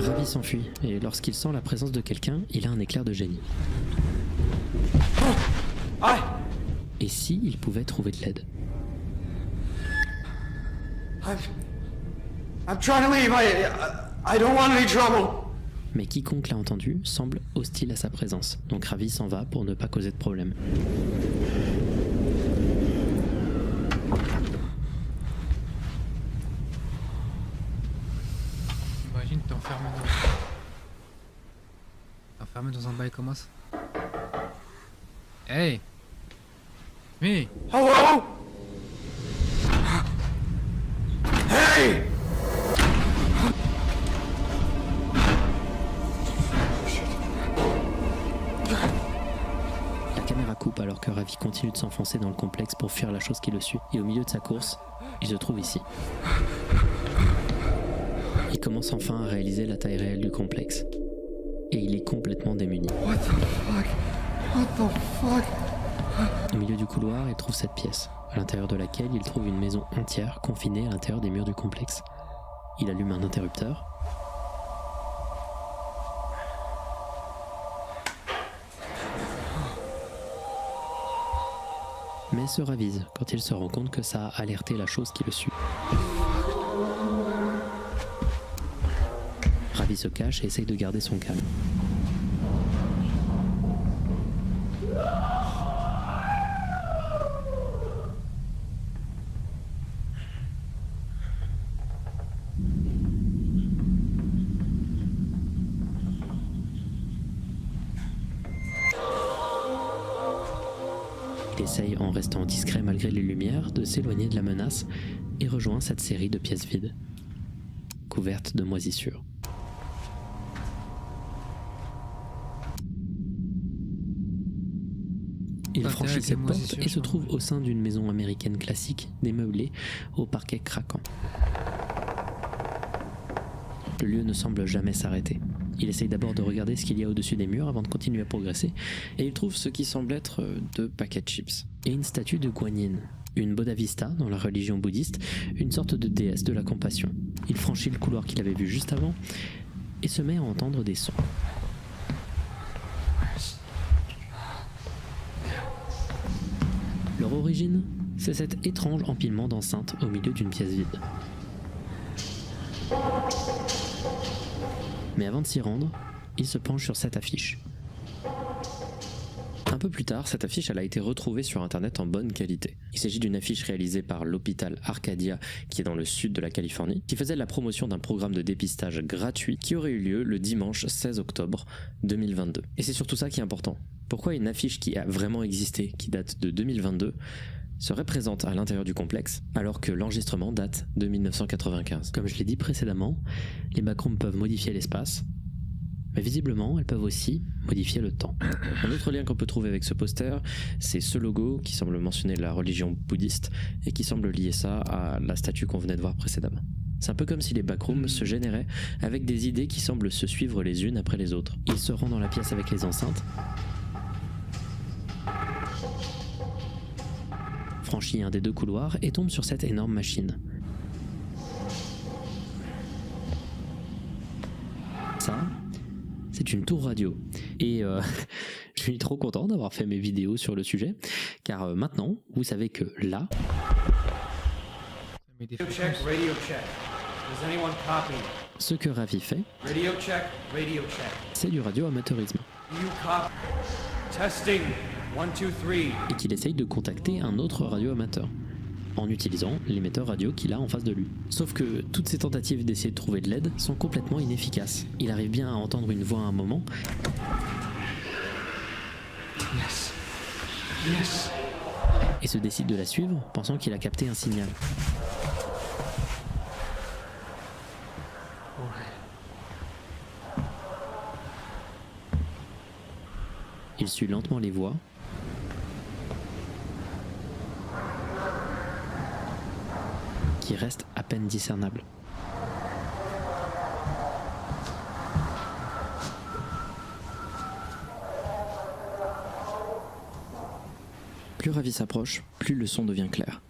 Ravi s'enfuit et lorsqu'il sent la présence de quelqu'un, il a un éclair de génie. Et si il pouvait trouver de l'aide? I'm trying to leave. I don't want any trouble. Mais quiconque l'a entendu semble hostile à sa présence, donc Ravi s'en va pour ne pas causer de problème. Imagine, t'es enfermé dans un bail comme ça. Hey! Mais! Hello? Hey! La caméra coupe alors que Ravi continue de s'enfoncer dans le complexe pour fuir la chose qui le suit. Et au milieu de sa course, il se trouve ici. Il commence enfin à réaliser la taille réelle du complexe. Et il est complètement démuni. What the fuck? What the fuck? Au milieu du couloir, il trouve cette pièce, à l'intérieur de laquelle il trouve une maison entière confinée à l'intérieur des murs du complexe. Il allume un interrupteur. Mais se ravise quand il se rend compte que ça a alerté la chose qui le suit. Ravi se cache et essaye de garder son calme. Il essaye, en restant discret malgré les lumières, de s'éloigner de la menace et rejoint cette série de pièces vides, couvertes de moisissures. Il franchit cette porte et se trouve au sein d'une maison américaine classique, démeublée, au parquet craquant. Le lieu ne semble jamais s'arrêter. Il essaye d'abord de regarder ce qu'il y a au-dessus des murs avant de continuer à progresser, et il trouve ce qui semble être deux paquets de chips. Et une statue de Guanyin, une Bodhisattva dans la religion bouddhiste, une sorte de déesse de la compassion. Il franchit le couloir qu'il avait vu juste avant, et se met à entendre des sons. Leur origine, c'est cet étrange empilement d'enceintes au milieu d'une pièce vide. Mais avant de s'y rendre, il se penche sur cette affiche. Un peu plus tard, cette affiche elle a été retrouvée sur internet en bonne qualité. Il s'agit d'une affiche réalisée par l'hôpital Arcadia, qui est dans le sud de la Californie, qui faisait la promotion d'un programme de dépistage gratuit qui aurait eu lieu le dimanche 16 octobre 2022. Et c'est surtout ça qui est important. Pourquoi une affiche qui a vraiment existé, qui date de 2022, serait présente à l'intérieur du complexe, alors que l'enregistrement date de 1995. Comme je l'ai dit précédemment, les backrooms peuvent modifier l'espace, mais visiblement, elles peuvent aussi modifier le temps. Un autre lien qu'on peut trouver avec ce poster, c'est ce logo qui semble mentionner la religion bouddhiste et qui semble lier ça à la statue qu'on venait de voir précédemment. C'est un peu comme si les backrooms se généraient avec des idées qui semblent se suivre les unes après les autres. Il se rend dans la pièce avec les enceintes, franchit un des deux couloirs et tombe sur cette énorme machine. Ça, c'est une tour radio. Et je suis trop content d'avoir fait mes vidéos sur le sujet, car maintenant, vous savez que là... Radio check, radio check. Does anyone copy? Ce que Ravi fait, Radio check, c'est du radio-amateurisme. you copy? Testing, 1, 2, 3. Et qu'il essaye de contacter un autre radio-amateur, en utilisant l'émetteur radio qu'il a en face de lui. Sauf que toutes ces tentatives d'essayer de trouver de l'aide sont complètement inefficaces. Il arrive bien à entendre une voix à un moment, Yes. Yes. et se décide de la suivre, pensant qu'il a capté un signal. Il suit lentement les voix, qui restent à peine discernables. Plus Ravi s'approche, plus le son devient clair.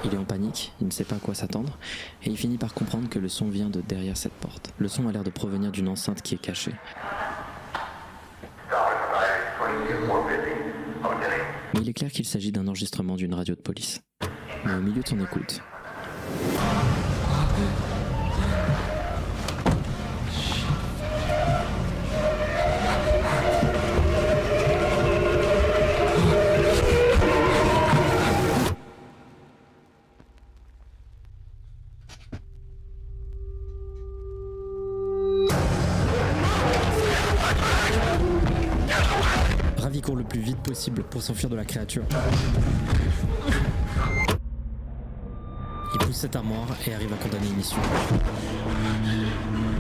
Il est en panique, il ne sait pas à quoi s'attendre, et il finit par comprendre que le son vient de derrière cette porte. Le son a l'air de provenir d'une enceinte qui est cachée. Mais il est clair qu'il s'agit d'un enregistrement d'une radio de police. Mais au milieu de son écoute, Ravi court le plus vite possible pour s'enfuir de la créature. Il pousse cette armoire et arrive à condamner une issue.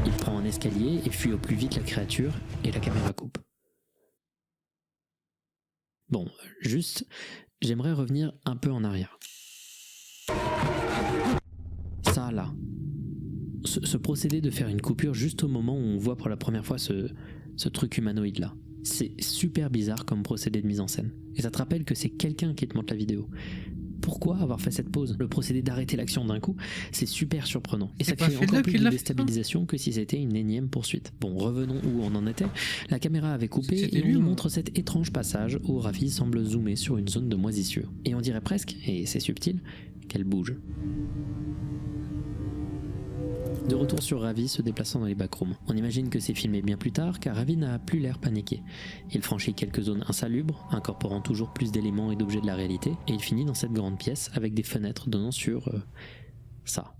Il prend un escalier et fuit au plus vite la créature et la caméra coupe. Bon, juste, j'aimerais revenir un peu en arrière. Ça là, ce procédé de faire une coupure juste au moment où on voit pour la première fois ce truc humanoïde là. C'est super bizarre comme procédé de mise en scène. Et ça te rappelle que c'est quelqu'un qui te montre la vidéo. Pourquoi avoir fait cette pause? Le procédé d'arrêter l'action d'un coup, c'est super surprenant. Et ça crée encore plus de déstabilisation que si c'était une énième poursuite. Bon, revenons où on en était. La caméra avait coupé et on nous montre cet étrange passage où Ravi semble zoomer sur une zone de moisissure. Et on dirait presque, et c'est subtil, qu'elle bouge. De retour sur Ravi se déplaçant dans les backrooms. On imagine que c'est filmé bien plus tard car Ravi n'a plus l'air paniqué. Il franchit quelques zones insalubres, incorporant toujours plus d'éléments et d'objets de la réalité, et il finit dans cette grande pièce avec des fenêtres donnant sur... ça.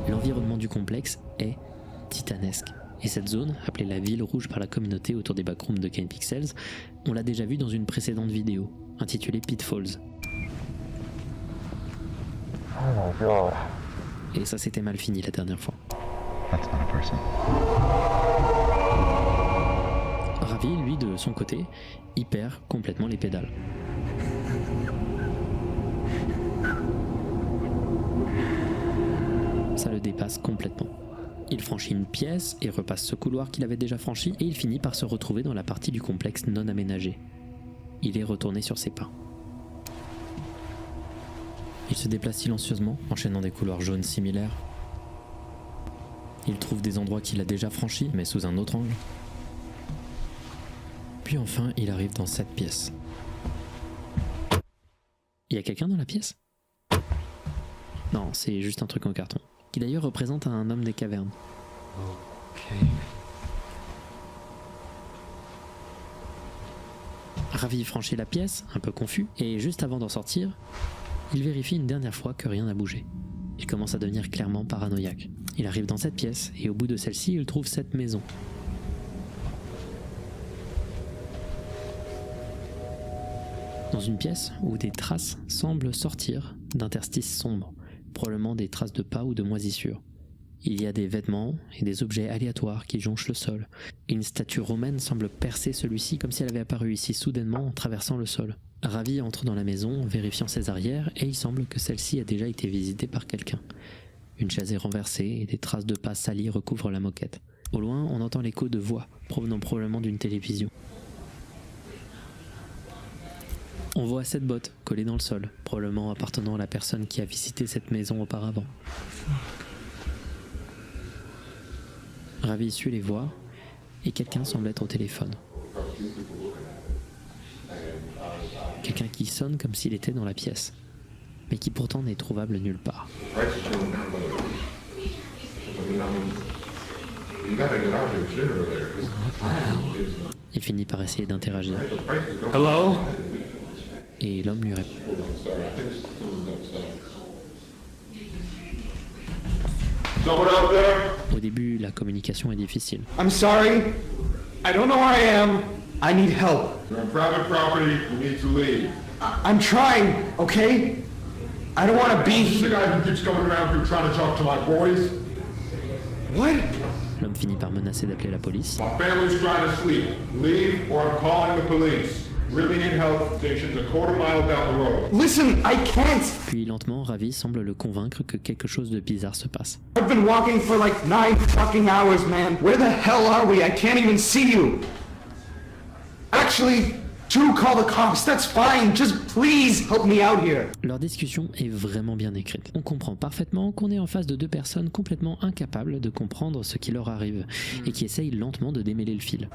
L'environnement du complexe est titanesque. Et cette zone, appelée la ville rouge par la communauté autour des backrooms de Kane Pixels, on l'a déjà vu dans une précédente vidéo, intitulée Pitfalls. Oh my god. Et ça s'était mal fini la dernière fois. That's not a person. Ravi, lui, de son côté, il perd complètement les pédales. Ça le dépasse complètement. Il franchit une pièce et repasse ce couloir qu'il avait déjà franchi et il finit par se retrouver dans la partie du complexe non aménagée. Il est retourné sur ses pas. Il se déplace silencieusement, enchaînant des couloirs jaunes similaires. Il trouve des endroits qu'il a déjà franchis, mais sous un autre angle. Puis enfin, il arrive dans cette pièce. Il y a quelqu'un dans la pièce ? Non, c'est juste un truc en carton, qui d'ailleurs représente un homme des cavernes. Ok. Ravi franchit la pièce, un peu confus, et juste avant d'en sortir, il vérifie une dernière fois que rien n'a bougé. Il commence à devenir clairement paranoïaque. Il arrive dans cette pièce, et au bout de celle-ci, il trouve cette maison. Dans une pièce où des traces semblent sortir d'interstices sombres, probablement des traces de pas ou de moisissures. Il y a des vêtements et des objets aléatoires qui jonchent le sol. Une statue romaine semble percer celui-ci comme si elle avait apparu ici soudainement en traversant le sol. Ravi entre dans la maison, vérifiant ses arrières, et il semble que celle-ci a déjà été visitée par quelqu'un. Une chaise est renversée et des traces de pas salis recouvrent la moquette. Au loin, on entend l'écho de voix, provenant probablement d'une télévision. On voit 7 bottes collées dans le sol, probablement appartenant à la personne qui a visité cette maison auparavant. Ravi suit les voix, et quelqu'un semble être au téléphone. Quelqu'un qui sonne comme s'il était dans la pièce, mais qui pourtant n'est trouvable nulle part. Il finit par essayer d'interagir. Hello? Et l'homme lui répond. Au début, la communication est difficile. I'm sorry. I don't know where I am. I need help. You're on private property. You need to leave. I'm trying, okay? I don't want to be This is the guy who keeps coming around here trying to talk to my boys. What? L'homme finit par menacer d'appeler la police. My family's trying to sleep. Leave or I'm calling the police. Really need help. Station's a quarter mile down the road. Listen, I can't. Puis lentement, Ravi semble le convaincre que quelque chose de bizarre se passe. I've been walking for like 9 fucking hours, man. Where the hell are we? I can't even see you. Actually, do call the cops. That's fine. Just please help me out here. Leur discussion est vraiment bien écrite. On comprend parfaitement qu'on est en face de deux personnes complètement incapables de comprendre ce qui leur arrive et qui essayent lentement de démêler le fil.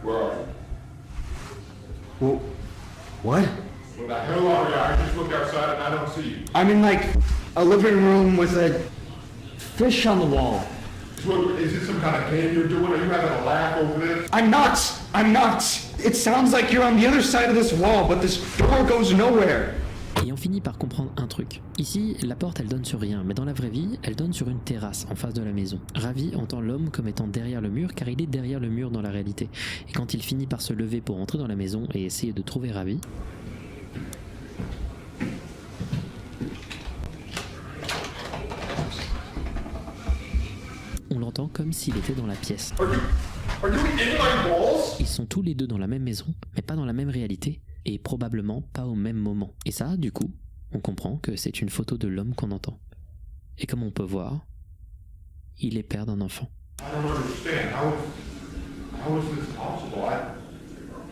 Well, what? Where the hell are you? I just looked outside and I don't see you. I'm in like a living room with a fish on the wall. Is this some kind of game you're doing? Are you having a laugh over this? I'm not. I'm not. It sounds like you're on the other side of this wall, but this door goes nowhere. Et on finit par comprendre un truc. Ici, la porte elle donne sur rien, mais dans la vraie vie, elle donne sur une terrasse en face de la maison. Ravi entend l'homme comme étant derrière le mur, car il est derrière le mur dans la réalité. Et quand il finit par se lever pour entrer dans la maison et essayer de trouver Ravi, on l'entend comme s'il était dans la pièce. Are you in my balls? Ils sont tous les deux dans la même maison, mais pas dans la même réalité, et probablement pas au même moment. Et ça, du coup, on comprend que c'est une photo de l'homme qu'on entend. Et comme on peut voir, il est père d'un enfant. I don't understand. How is this possible?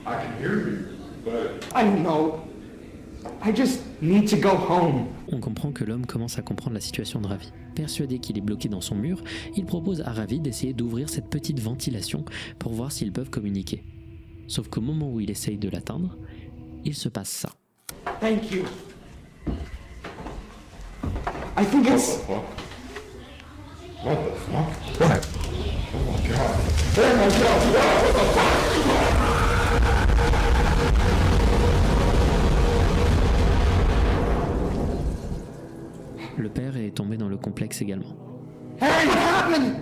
I can hear you, but I don't know. I just need to go home. On comprend que l'homme commence à comprendre la situation de Ravi. Persuadé qu'il est bloqué dans son mur, il propose à Ravi d'essayer d'ouvrir cette petite ventilation pour voir s'ils peuvent communiquer. Sauf qu'au moment où il essaye de l'atteindre, il se passe ça. Thank you. I think it's... what the fuck? What? Oh my god. Oh my god, what the fuck? Le père est tombé dans le complexe également. Hey, what happened?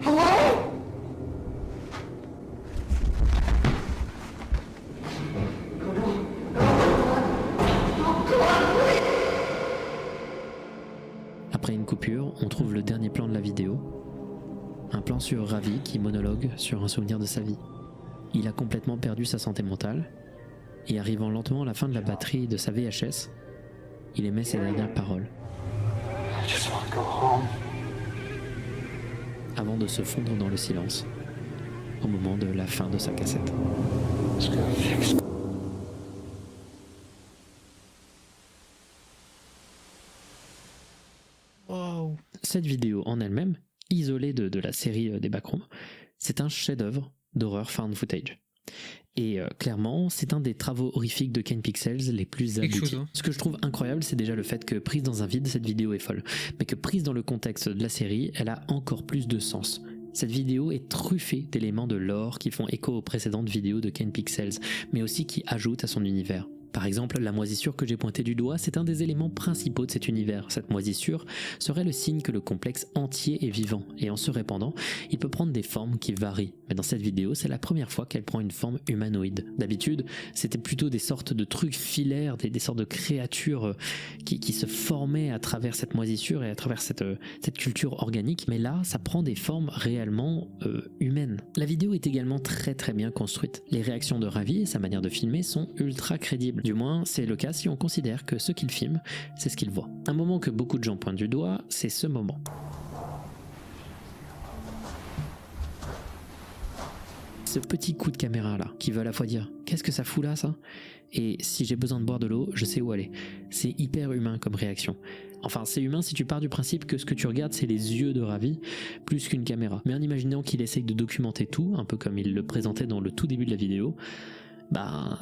Hello? Après une coupure, on trouve le dernier plan de la vidéo. Un plan sur Ravi qui monologue sur un souvenir de sa vie. Il a complètement perdu sa santé mentale, et arrivant lentement à la fin de la batterie de sa VHS, il émet ses dernières paroles. I just want to go home. Avant de se fondre dans le silence, au moment de la fin de sa cassette. It's gonna fix. Wow. Cette vidéo en elle-même, isolée de la série des Backrooms, c'est un chef-d'œuvre d'horreur found footage. Et clairement, c'est un des travaux horrifiques de Kane Pixels les plus aboutis. Ce que je trouve incroyable, c'est déjà le fait que prise dans un vide, cette vidéo est folle. Mais que prise dans le contexte de la série, elle a encore plus de sens. Cette vidéo est truffée d'éléments de lore qui font écho aux précédentes vidéos de Kane Pixels, mais aussi qui ajoutent à son univers. Par exemple, la moisissure que j'ai pointée du doigt, c'est un des éléments principaux de cet univers. Cette moisissure serait le signe que le complexe entier est vivant, et en se répandant, il peut prendre des formes qui varient. Mais dans cette vidéo, c'est la première fois qu'elle prend une forme humanoïde. D'habitude, c'était plutôt des sortes de trucs filaires, des sortes de créatures qui se formaient à travers cette moisissure et à travers cette culture organique. Mais là, ça prend des formes réellement humaines. La vidéo est également très très bien construite. Les réactions de Ravi et sa manière de filmer sont ultra crédibles. Du moins, c'est le cas si on considère que ce qu'il filme, c'est ce qu'il voit. Un moment que beaucoup de gens pointent du doigt, c'est ce moment. Ce petit coup de caméra là, qui veut à la fois dire « Qu'est-ce que ça fout là ça ?» et « Si j'ai besoin de boire de l'eau, je sais où aller ». C'est hyper humain comme réaction. Enfin, c'est humain si tu pars du principe que ce que tu regardes, c'est les yeux de Ravi, plus qu'une caméra. Mais en imaginant qu'il essaye de documenter tout, un peu comme il le présentait dans le tout début de la vidéo,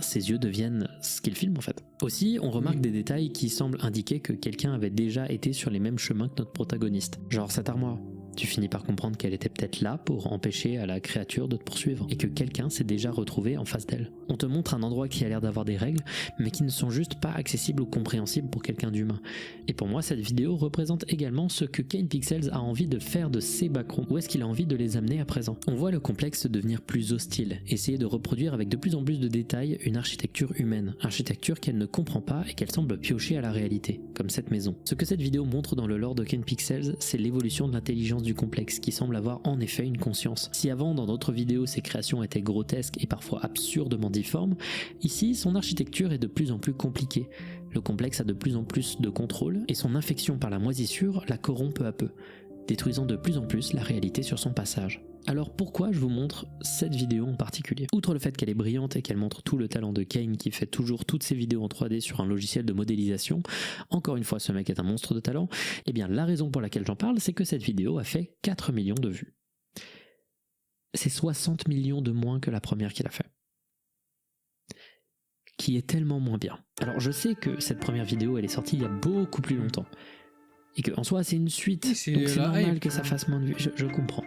ses yeux deviennent ce qu'il filme en fait. Aussi, on remarque des détails qui semblent indiquer que quelqu'un avait déjà été sur les mêmes chemins que notre protagoniste. Genre cette armoire. Tu finis par comprendre qu'elle était peut-être là pour empêcher à la créature de te poursuivre, et que quelqu'un s'est déjà retrouvé en face d'elle. On te montre un endroit qui a l'air d'avoir des règles, mais qui ne sont juste pas accessibles ou compréhensibles pour quelqu'un d'humain. Et pour moi, cette vidéo représente également ce que Kane Pixels a envie de faire de ses backrooms. Où est-ce qu'il a envie de les amener à présent? On voit le complexe devenir plus hostile, essayer de reproduire avec de plus en plus de détails une architecture humaine, architecture qu'elle ne comprend pas et qu'elle semble piocher à la réalité, comme cette maison. Ce que cette vidéo montre dans le lore de Kane Pixels, c'est l'évolution de l'intelligence du complexe qui semble avoir en effet une conscience. Si avant dans d'autres vidéos ses créations étaient grotesques et parfois absurdement difformes, ici son architecture est de plus en plus compliquée. Le complexe a de plus en plus de contrôle et son infection par la moisissure la corrompt peu à peu, détruisant de plus en plus la réalité sur son passage. Alors pourquoi je vous montre cette vidéo en particulier? Outre le fait qu'elle est brillante et qu'elle montre tout le talent de Kane qui fait toujours toutes ses vidéos en 3D sur un logiciel de modélisation, encore une fois ce mec est un monstre de talent, et bien la raison pour laquelle j'en parle c'est que cette vidéo a fait 4 millions de vues. C'est 60 millions de moins que la première qu'il a fait. Qui est tellement moins bien. Alors je sais que cette première vidéo elle est sortie il y a beaucoup plus longtemps, et que en soi c'est une suite, donc c'est normal que ça fasse moins de vues, je comprends.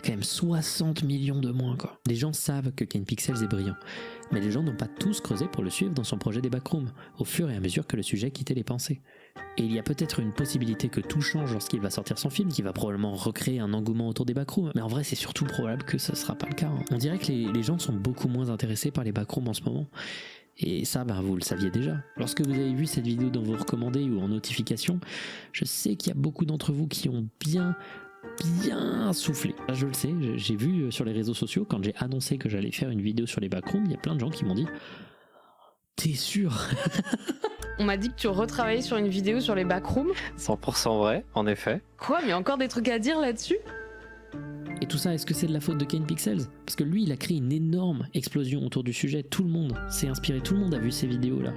Quand même 60 millions de moins quoi. Les gens savent que Kane Pixels est brillant, mais les gens n'ont pas tous creusé pour le suivre dans son projet des backrooms, au fur et à mesure que le sujet quittait les pensées. Et il y a peut-être une possibilité que tout change lorsqu'il va sortir son film, qui va probablement recréer un engouement autour des backrooms, mais en vrai c'est surtout probable que ce sera pas le cas. On dirait que les gens sont beaucoup moins intéressés par les backrooms en ce moment. Et ça, vous le saviez déjà. Lorsque vous avez vu cette vidéo dans vos recommandés ou en notification, je sais qu'il y a beaucoup d'entre vous qui ont bien soufflé. Je le sais, j'ai vu sur les réseaux sociaux, quand j'ai annoncé que j'allais faire une vidéo sur les backrooms, il y a plein de gens qui m'ont dit « T'es sûr ?» On m'a dit que tu retravaillais sur une vidéo sur les backrooms. 100% vrai, en effet. Quoi, mais encore des trucs à dire là-dessus? Et tout ça, est-ce que c'est de la faute de Kane Pixels? Parce que lui, il a créé une énorme explosion autour du sujet. Tout le monde s'est inspiré, tout le monde a vu ces vidéos-là.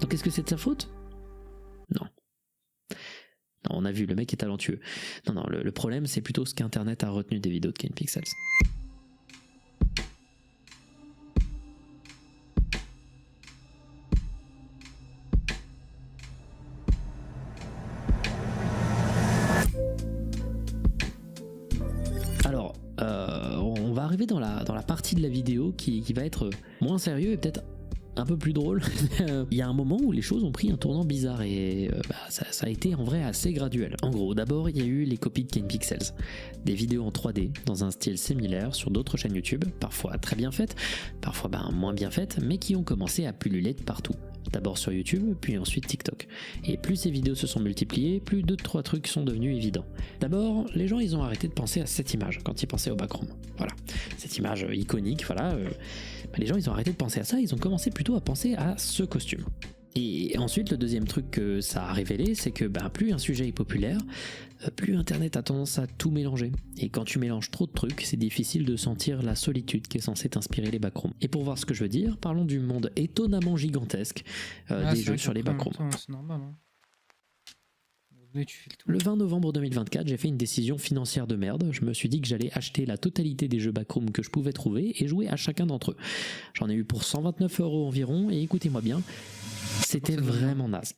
Donc est-ce que c'est de sa faute? Non. Non, on a vu, le mec est talentueux. Non, le problème, c'est plutôt ce qu'Internet a retenu des vidéos de Kane Pixels. Alors, on va arriver dans la partie de la vidéo qui va être moins sérieux et peut-être un peu plus drôle. Il y a un moment où les choses ont pris un tournant bizarre et ça a été en vrai assez graduel. En gros, d'abord il y a eu les copies de Kane Pixels, des vidéos en 3D dans un style similaire sur d'autres chaînes YouTube, parfois très bien faites, parfois moins bien faites, mais qui ont commencé à pulluler de partout. D'abord sur YouTube, puis ensuite TikTok. Et plus ces vidéos se sont multipliées, plus 2-3 trucs sont devenus évidents. D'abord, les gens ils ont arrêté de penser à cette image quand ils pensaient au backroom. Voilà, cette image iconique, voilà. Les gens ils ont arrêté de penser à ça, ils ont commencé plutôt à penser à ce costume. Et ensuite, le deuxième truc que ça a révélé, c'est que plus un sujet est populaire, plus Internet a tendance à tout mélanger. Et quand tu mélanges trop de trucs, c'est difficile de sentir la solitude qui est censée t'inspirer les backrooms. Et pour voir ce que je veux dire, parlons du monde étonnamment gigantesque des jeux sur les backrooms. C'est normal. Hein. Tu fais le tour. Le 20 novembre 2024, j'ai fait une décision financière de merde. Je me suis dit que j'allais acheter la totalité des jeux Backroom que je pouvais trouver et jouer à chacun d'entre eux. J'en ai eu pour 129 € environ et écoutez-moi bien, c'était vraiment naze.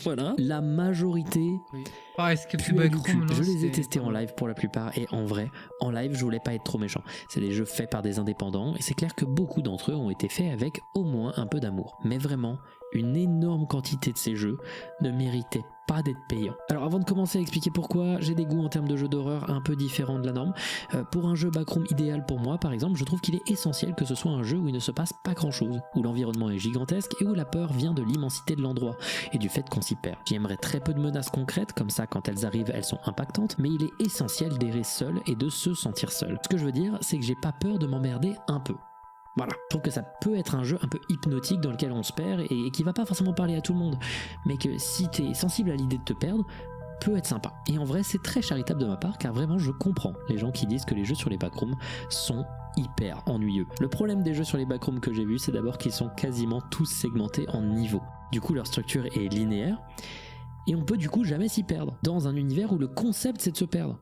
Voilà, la majorité. Oui. Pareil, je les ai testés en live pour la plupart et en vrai, en live, je voulais pas être trop méchant. C'est des jeux faits par des indépendants et c'est clair que beaucoup d'entre eux ont été faits avec au moins un peu d'amour. Mais vraiment, une énorme quantité de ces jeux ne méritait pas d'être payants. Alors avant de commencer à expliquer pourquoi, j'ai des goûts en termes de jeux d'horreur un peu différents de la norme. Pour un jeu Backroom idéal pour moi, par exemple, je trouve qu'il est essentiel que ce soit un jeu où il ne se passe pas grand chose, où l'environnement est gigantesque et où la peur vient de l'immensité de l'endroit et du fait qu'on s'y perd. J'aimerais très peu de menaces concrètes, comme ça quand elles arrivent elles sont impactantes, mais il est essentiel d'errer seul et de se sentir seul. Ce que je veux dire, c'est que j'ai pas peur de m'emmerder un peu. Voilà, je trouve que ça peut être un jeu un peu hypnotique dans lequel on se perd et qui va pas forcément parler à tout le monde, mais que si t'es sensible à l'idée de te perdre, peut être sympa. Et en vrai, c'est très charitable de ma part, car vraiment je comprends les gens qui disent que les jeux sur les backrooms sont hyper ennuyeux. Le problème des jeux sur les backrooms que j'ai vus, c'est d'abord qu'ils sont quasiment tous segmentés en niveaux. Du coup, leur structure est linéaire, et on peut du coup jamais s'y perdre, dans un univers où le concept c'est de se perdre.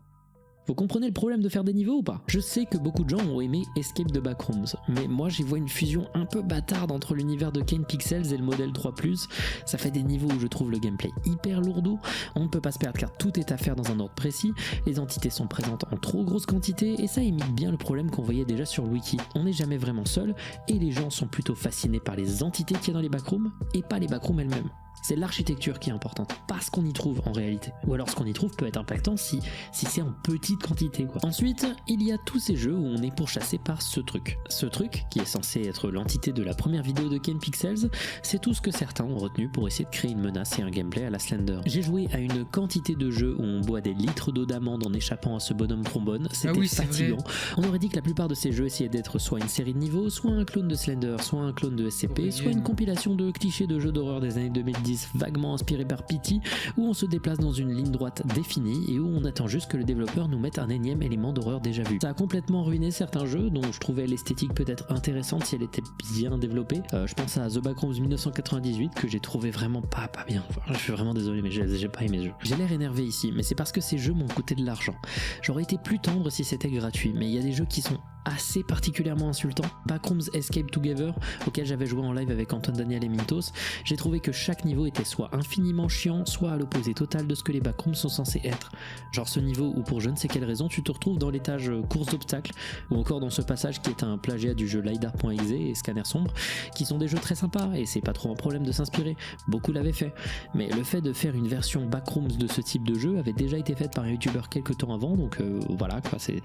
Vous comprenez le problème de faire des niveaux ou pas? Je sais que beaucoup de gens ont aimé Escape the Backrooms, mais moi j'y vois une fusion un peu bâtarde entre l'univers de Kane Pixels et le modèle 3+. Ça fait des niveaux où je trouve le gameplay hyper lourdeau, on ne peut pas se perdre car tout est à faire dans un ordre précis, les entités sont présentes en trop grosse quantité et ça imite bien le problème qu'on voyait déjà sur le wiki. On n'est jamais vraiment seul et les gens sont plutôt fascinés par les entités qu'il y a dans les backrooms et pas les backrooms elles-mêmes. C'est l'architecture qui est importante, pas ce qu'on y trouve en réalité. Ou alors ce qu'on y trouve peut être impactant si c'est en petite quantité, quoi. Ensuite, il y a tous ces jeux où on est pourchassé par ce truc. Ce truc, qui est censé être l'entité de la première vidéo de Kane Pixels, c'est tout ce que certains ont retenu pour essayer de créer une menace et un gameplay à la Slender. J'ai joué à une quantité de jeux où on boit des litres d'eau d'amande en échappant à ce bonhomme trombone, c'était fatigant. On aurait dit que la plupart de ces jeux essayaient d'être soit une série de niveaux, soit un clone de Slender, soit un clone de SCP, soit une compilation de clichés de jeux d'horreur des années 2010 vaguement inspiré par Pity, où on se déplace dans une ligne droite définie et où on attend juste que le développeur nous mette un énième élément d'horreur déjà vu. Ça a complètement ruiné certains jeux dont je trouvais l'esthétique peut-être intéressante si elle était bien développée. Je pense à The Backrooms 1998 que j'ai trouvé vraiment pas bien. Enfin, je suis vraiment désolé mais j'ai pas aimé ce jeu. J'ai l'air énervé ici mais c'est parce que ces jeux m'ont coûté de l'argent. J'aurais été plus tendre si c'était gratuit mais il y a des jeux qui sont assez particulièrement insultant. Backrooms Escape Together, auquel j'avais joué en live avec Antoine Daniel et Mintos, j'ai trouvé que chaque niveau était soit infiniment chiant, soit à l'opposé total de ce que les backrooms sont censés être. Genre ce niveau où pour je ne sais quelle raison tu te retrouves dans l'étage course d'obstacles, ou encore dans ce passage qui est un plagiat du jeu LiDAR.exe et Scanner Sombre, qui sont des jeux très sympas et c'est pas trop un problème de s'inspirer, beaucoup l'avaient fait. Mais le fait de faire une version backrooms de ce type de jeu avait déjà été faite par un youtubeur quelques temps avant, donc voilà quoi, c'est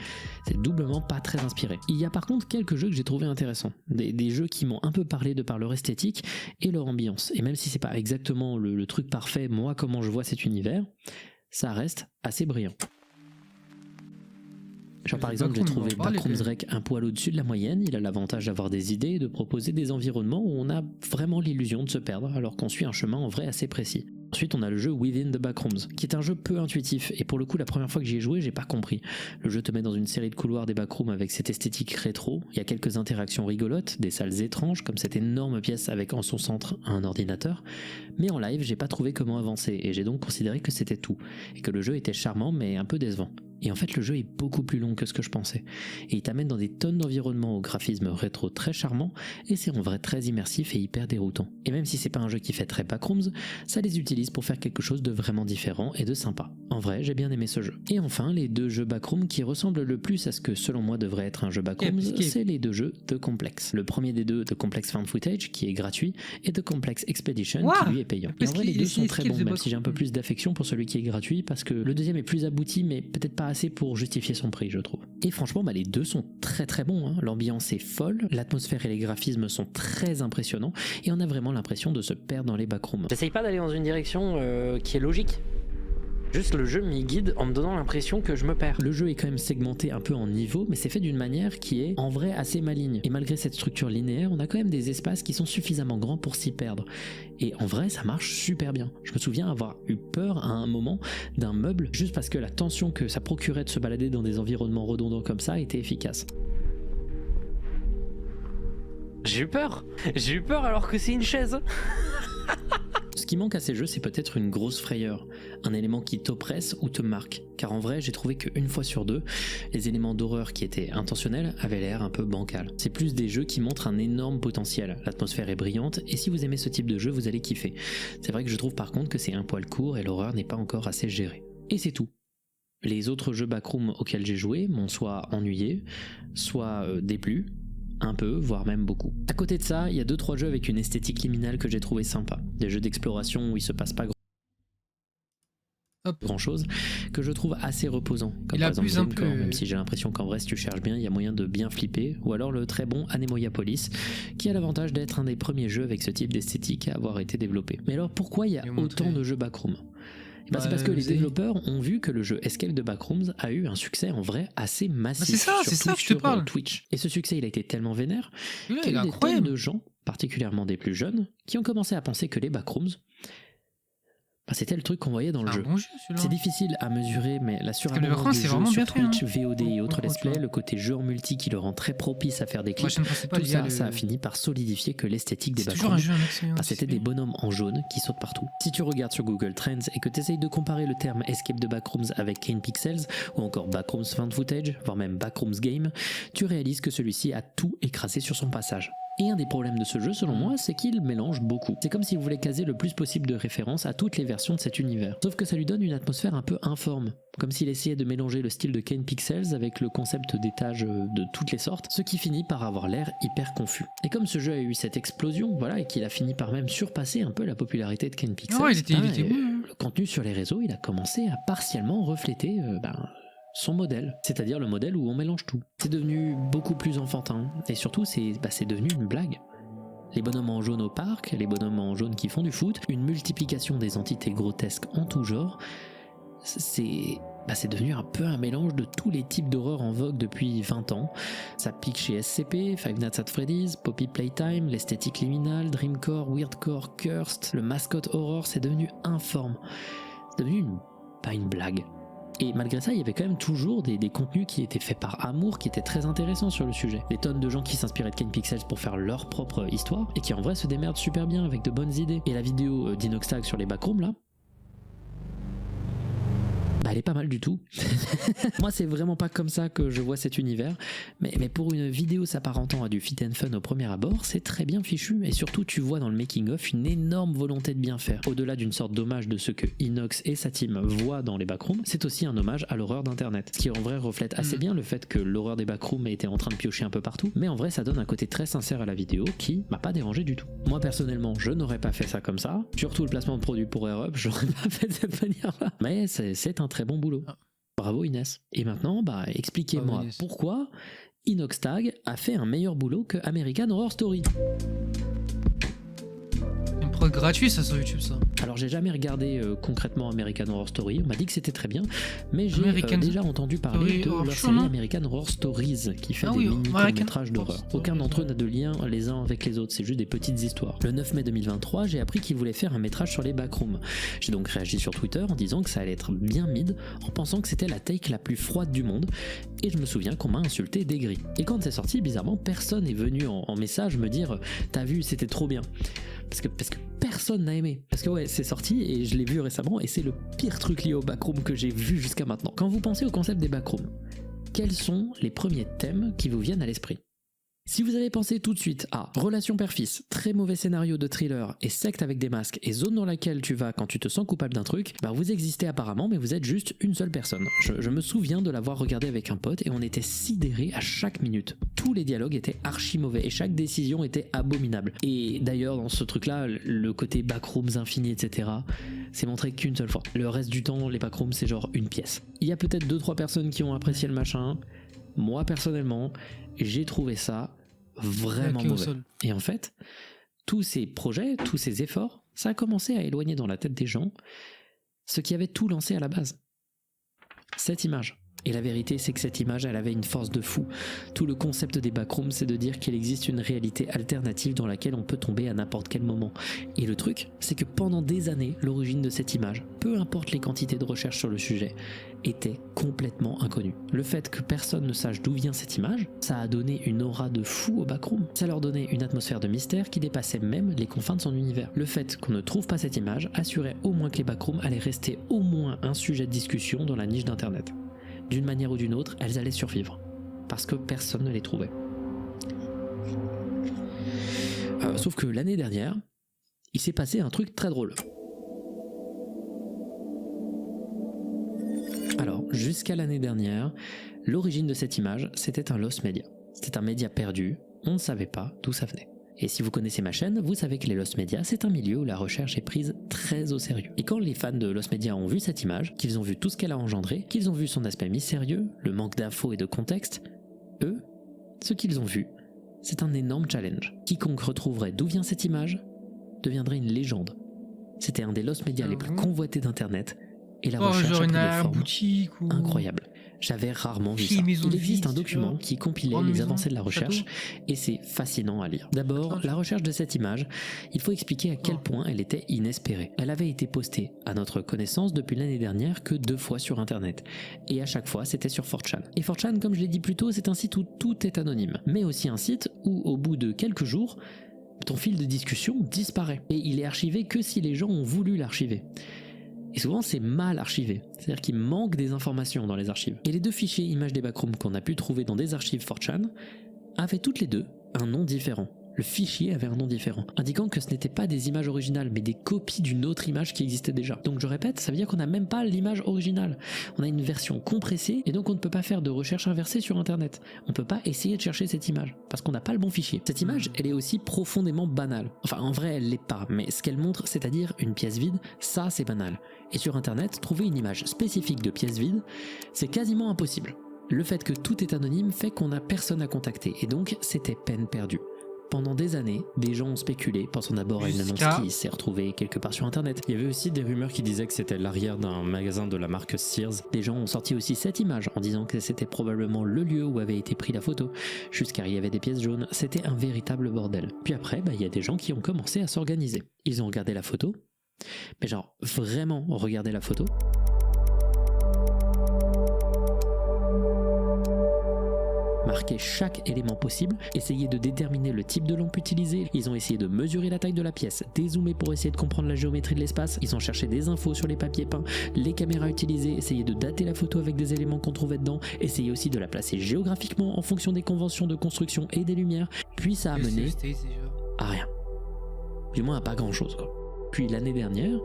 doublement pas très inspiré. Il y a par contre quelques jeux que j'ai trouvé intéressants, des jeux qui m'ont un peu parlé de par leur esthétique et leur ambiance, et même si c'est pas exactement le truc parfait, moi comment je vois cet univers, ça reste assez brillant. Genre par exemple j'ai trouvé Backrooms Rec un poil au-dessus de la moyenne, il a l'avantage d'avoir des idées et de proposer des environnements où on a vraiment l'illusion de se perdre alors qu'on suit un chemin en vrai assez précis. Ensuite on a le jeu Within the Backrooms, qui est un jeu peu intuitif, et pour le coup la première fois que j'y ai joué j'ai pas compris. Le jeu te met dans une série de couloirs des backrooms avec cette esthétique rétro, il y a quelques interactions rigolotes, des salles étranges comme cette énorme pièce avec en son centre un ordinateur, mais en live j'ai pas trouvé comment avancer, et j'ai donc considéré que c'était tout, et que le jeu était charmant mais un peu décevant. Et en fait le jeu est beaucoup plus long que ce que je pensais, et il t'amène dans des tonnes d'environnements au graphisme rétro très charmant, et c'est en vrai très immersif et hyper déroutant. Et même si c'est pas un jeu qui fait très backrooms, ça les utilise pour faire quelque chose de vraiment différent et de sympa. En vrai, j'ai bien aimé ce jeu. Et enfin, les deux jeux backrooms qui ressemblent le plus à ce que selon moi devrait être un jeu backrooms, c'est les deux jeux The Complex. Le premier des deux, The Complex Found Footage, qui est gratuit, et The Complex Expedition, qui lui est payant. Et en vrai, les deux sont très bons, même si j'ai un peu plus d'affection pour celui qui est gratuit, parce que le deuxième est plus abouti, mais peut-être pas assez pour justifier son prix, je trouve. Et franchement, les deux sont très très bons, hein. L'ambiance est folle, l'atmosphère et les graphismes sont très impressionnants, et on a vraiment l'impression de se perdre dans les backrooms. J'essaye pas d'aller dans une direction qui est logique. Juste le jeu m'y guide en me donnant l'impression que je me perds. Le jeu est quand même segmenté un peu en niveaux, mais c'est fait d'une manière qui est en vrai assez maligne. Et malgré cette structure linéaire, on a quand même des espaces qui sont suffisamment grands pour s'y perdre. Et en vrai, ça marche super bien. Je me souviens avoir eu peur à un moment d'un meuble, juste parce que la tension que ça procurait de se balader dans des environnements redondants comme ça était efficace. J'ai eu peur alors que c'est une chaise. Ce qui manque à ces jeux, c'est peut-être une grosse frayeur, un élément qui t'oppresse ou te marque, car en vrai j'ai trouvé qu'une fois sur deux, les éléments d'horreur qui étaient intentionnels avaient l'air un peu bancal. C'est plus des jeux qui montrent un énorme potentiel, l'atmosphère est brillante, et si vous aimez ce type de jeu, vous allez kiffer. C'est vrai que je trouve par contre que c'est un poil court et l'horreur n'est pas encore assez gérée. Et c'est tout. Les autres jeux backroom auxquels j'ai joué m'ont soit ennuyé, soit déplu, un peu, voire même beaucoup. À côté de ça, il y a 2-3 jeux avec une esthétique liminale que j'ai trouvé sympa. Des jeux d'exploration où il se passe pas grand chose, que je trouve assez reposant. Comme par exemple Dreamcore, même si j'ai l'impression qu'en vrai si tu cherches bien, il y a moyen de bien flipper. Ou alors le très bon Anemoia Police, qui a l'avantage d'être un des premiers jeux avec ce type d'esthétique à avoir été développé. Mais alors pourquoi il y a autant de jeux backroom ? C'est parce que les développeurs ont vu que le jeu Escape de Backrooms a eu un succès en vrai assez massif. C'est ça que je te parle. Twitch. Et ce succès, il a été tellement vénère qu'il y a des tonnes de gens, particulièrement des plus jeunes, qui ont commencé à penser que les Backrooms, c'était le truc qu'on voyait dans le jeu. Bon jeu c'est difficile à mesurer, mais la surabondance du jeu sur Twitch, VOD et autres let's play, le côté jeu en multi qui le rend très propice à faire des clips, tout ça, ça a fini par solidifier que l'esthétique des Backrooms, c'était des bonhommes en jaune qui sautent partout. Si tu regardes sur Google Trends et que tu essayes de comparer le terme Escape de Backrooms avec Kane Pixels ou encore Backrooms Found Footage, voire même Backrooms Game, tu réalises que celui-ci a tout écrasé sur son passage. Et un des problèmes de ce jeu, selon moi, c'est qu'il mélange beaucoup. C'est comme s'il voulait caser le plus possible de références à toutes les versions de cet univers. Sauf que ça lui donne une atmosphère un peu informe, comme s'il essayait de mélanger le style de Kane Pixels avec le concept d'étages de toutes les sortes, ce qui finit par avoir l'air hyper confus. Et comme ce jeu a eu cette explosion, voilà, et qu'il a fini par même surpasser un peu la popularité de Kane Pixels, le contenu sur les réseaux, il a commencé à partiellement refléter son modèle, c'est-à-dire le modèle où on mélange tout. C'est devenu beaucoup plus enfantin, et surtout c'est devenu une blague. Les bonhommes en jaune au parc, les bonhommes en jaune qui font du foot, une multiplication des entités grotesques en tout genre, c'est devenu un peu un mélange de tous les types d'horreur en vogue depuis 20 ans. Ça pique chez SCP, Five Nights at Freddy's, Poppy Playtime, l'esthétique liminale, Dreamcore, Weirdcore, Cursed, le mascot horror, c'est devenu informe. C'est devenu pas une blague. Et malgré ça, il y avait quand même toujours des contenus qui étaient faits par amour, qui étaient très intéressants sur le sujet. Des tonnes de gens qui s'inspiraient de Kane Pixels pour faire leur propre histoire, et qui en vrai se démerdent super bien avec de bonnes idées. Et la vidéo d'Inoxtag sur les backrooms là, elle est pas mal du tout. Moi, c'est vraiment pas comme ça que je vois cet univers, mais pour une vidéo s'apparentant à du fit and fun au premier abord, c'est très bien fichu, et surtout tu vois dans le making of une énorme volonté de bien faire. Au-delà d'une sorte d'hommage de ce que Inox et sa team voient dans les backrooms, c'est aussi un hommage à l'horreur d'internet, ce qui en vrai reflète assez bien le fait que l'horreur des backrooms était en train de piocher un peu partout, mais en vrai ça donne un côté très sincère à la vidéo qui m'a pas dérangé du tout. Moi personnellement, je n'aurais pas fait ça comme ça, surtout le placement de produits pour AirUp, j'aurais pas fait de cette manière-là, mais c'est un très bon boulot. Bravo Inès. Et maintenant, expliquez-moi pourquoi Inoxtag a fait un meilleur boulot que American Horror Story. Une prod gratuite ça sur YouTube ça. Alors j'ai jamais regardé concrètement American Horror Story, on m'a dit que c'était très bien, mais j'ai déjà entendu parler de leur série American Horror Stories qui fait des mini-courts-métrages d'horreur. Aucun d'entre eux n'a de lien les uns avec les autres, c'est juste des petites histoires. Le 9 mai 2023, j'ai appris qu'ils voulaient faire un métrage sur les backrooms. J'ai donc réagi sur Twitter en disant que ça allait être bien mid, en pensant que c'était la take la plus froide du monde, et je me souviens qu'on m'a insulté d'aigri. Et quand c'est sorti, bizarrement, personne est venu en message me dire « T'as vu, c'était trop bien ». Parce que personne n'a aimé. Parce que ouais, c'est sorti et je l'ai vu récemment et c'est le pire truc lié au backroom que j'ai vu jusqu'à maintenant. Quand vous pensez au concept des backrooms, quels sont les premiers thèmes qui vous viennent à l'esprit ? Si vous avez pensé tout de suite à relation père-fils, très mauvais scénario de thriller et secte avec des masques et zone dans laquelle tu vas quand tu te sens coupable d'un truc, vous existez apparemment mais vous êtes juste une seule personne. Je me souviens de l'avoir regardé avec un pote et on était sidérés à chaque minute. Tous les dialogues étaient archi mauvais et chaque décision était abominable. Et d'ailleurs dans ce truc là, le côté backrooms infini etc, c'est montré qu'une seule fois. Le reste du temps, les backrooms c'est genre une pièce. Il y a peut-être 2-3 personnes qui ont apprécié le machin. Moi personnellement, j'ai trouvé ça vraiment mauvais. Et en fait, tous ces projets, tous ces efforts, ça a commencé à éloigner dans la tête des gens ce qui avait tout lancé à la base. Cette image. Et la vérité, c'est que cette image, elle avait une force de fou. Tout le concept des backrooms, c'est de dire qu'il existe une réalité alternative dans laquelle on peut tomber à n'importe quel moment. Et le truc, c'est que pendant des années, l'origine de cette image, peu importe les quantités de recherche sur le sujet, était complètement inconnue. Le fait que personne ne sache d'où vient cette image, ça a donné une aura de fou aux backrooms. Ça leur donnait une atmosphère de mystère qui dépassait même les confins de son univers. Le fait qu'on ne trouve pas cette image assurait au moins que les backrooms allaient rester au moins un sujet de discussion dans la niche d'internet. D'une manière ou d'une autre, elles allaient survivre. Parce que personne ne les trouvait. Sauf que l'année dernière, il s'est passé un truc très drôle. Alors, jusqu'à l'année dernière, l'origine de cette image, c'était un lost media. C'était un média perdu, on ne savait pas d'où ça venait. Et si vous connaissez ma chaîne, vous savez que les lost media, c'est un milieu où la recherche est prise très au sérieux. Et quand les fans de lost media ont vu cette image, qu'ils ont vu tout ce qu'elle a engendré, qu'ils ont vu son aspect mystérieux, le manque d'infos et de contexte, eux, ce qu'ils ont vu, c'est un énorme challenge. Quiconque retrouverait d'où vient cette image deviendrait une légende. C'était un des lost media les plus convoités d'internet, et la recherche a pris des formes incroyables. J'avais rarement vu ça. Il existe un document qui compilait les avancées de la recherche et c'est fascinant à lire. D'abord, la recherche de cette image, il faut expliquer à quel point elle était inespérée. Elle avait été postée, à notre connaissance, depuis l'année dernière que 2 fois sur internet. Et à chaque fois, c'était sur 4chan. Et 4chan, comme je l'ai dit plus tôt, c'est un site où tout est anonyme. Mais aussi un site où, au bout de quelques jours, ton fil de discussion disparaît. Et il est archivé que si les gens ont voulu l'archiver. Et souvent c'est mal archivé, c'est-à-dire qu'il manque des informations dans les archives. Et les 2 fichiers images des backrooms qu'on a pu trouver dans des archives 4chan avaient toutes les 2 un nom différent. Le fichier avait un nom différent, indiquant que ce n'étaient pas des images originales, mais des copies d'une autre image qui existait déjà. Donc je répète, ça veut dire qu'on n'a même pas l'image originale. On a une version compressée, et donc on ne peut pas faire de recherche inversée sur internet. On ne peut pas essayer de chercher cette image, parce qu'on n'a pas le bon fichier. Cette image, elle est aussi profondément banale. Enfin, en vrai, elle l'est pas, mais ce qu'elle montre, c'est-à-dire une pièce vide, ça c'est banal. Et sur internet, trouver une image spécifique de pièce vide, c'est quasiment impossible. Le fait que tout est anonyme fait qu'on n'a personne à contacter, et donc c'était peine perdue. Pendant des années, des gens ont spéculé, pensant d'abord à une annonce qui s'est retrouvée quelque part sur internet. Il y avait aussi des rumeurs qui disaient que c'était l'arrière d'un magasin de la marque Sears. Des gens ont sorti aussi cette image en disant que c'était probablement le lieu où avait été prise la photo, jusqu'à il y avait des pièces jaunes. C'était un véritable bordel. Puis après, il y a des gens qui ont commencé à s'organiser. Ils ont regardé la photo, mais genre vraiment regardé la photo. Marquer chaque élément possible, essayer de déterminer le type de lampe utilisée, ils ont essayé de mesurer la taille de la pièce, dézoomer pour essayer de comprendre la géométrie de l'espace, ils ont cherché des infos sur les papiers peints, les caméras utilisées, essayé de dater la photo avec des éléments qu'on trouvait dedans, essayer aussi de la placer géographiquement en fonction des conventions de construction et des lumières, puis ça a mené à rien. Du moins à pas grand chose quoi. Puis l'année dernière,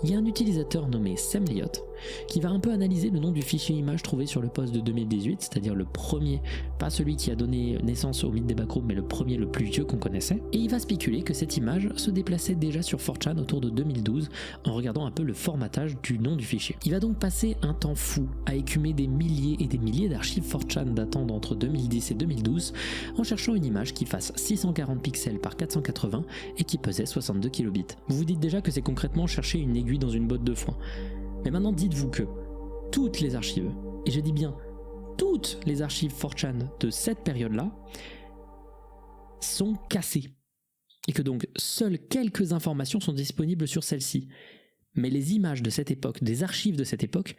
il y a un utilisateur nommé Semliot qui va un peu analyser le nom du fichier image trouvé sur le post de 2018, c'est-à-dire le premier, pas celui qui a donné naissance au mythe des backrooms, mais le premier le plus vieux qu'on connaissait, et il va spéculer que cette image se déplaçait déjà sur 4chan autour de 2012 en regardant un peu le formatage du nom du fichier. Il va donc passer un temps fou à écumer des milliers et des milliers d'archives 4chan datant d'entre 2010 et 2012 en cherchant une image qui fasse 640 pixels par 480 et qui pesait 62 kilobits. Vous vous dites déjà que c'est concrètement chercher une aiguille dans une botte de foin. Mais maintenant dites-vous que toutes les archives, et je dis bien toutes les archives 4chan de cette période-là, sont cassées. Et que donc seules quelques informations sont disponibles sur celles-ci. Mais les images de cette époque, des archives de cette époque,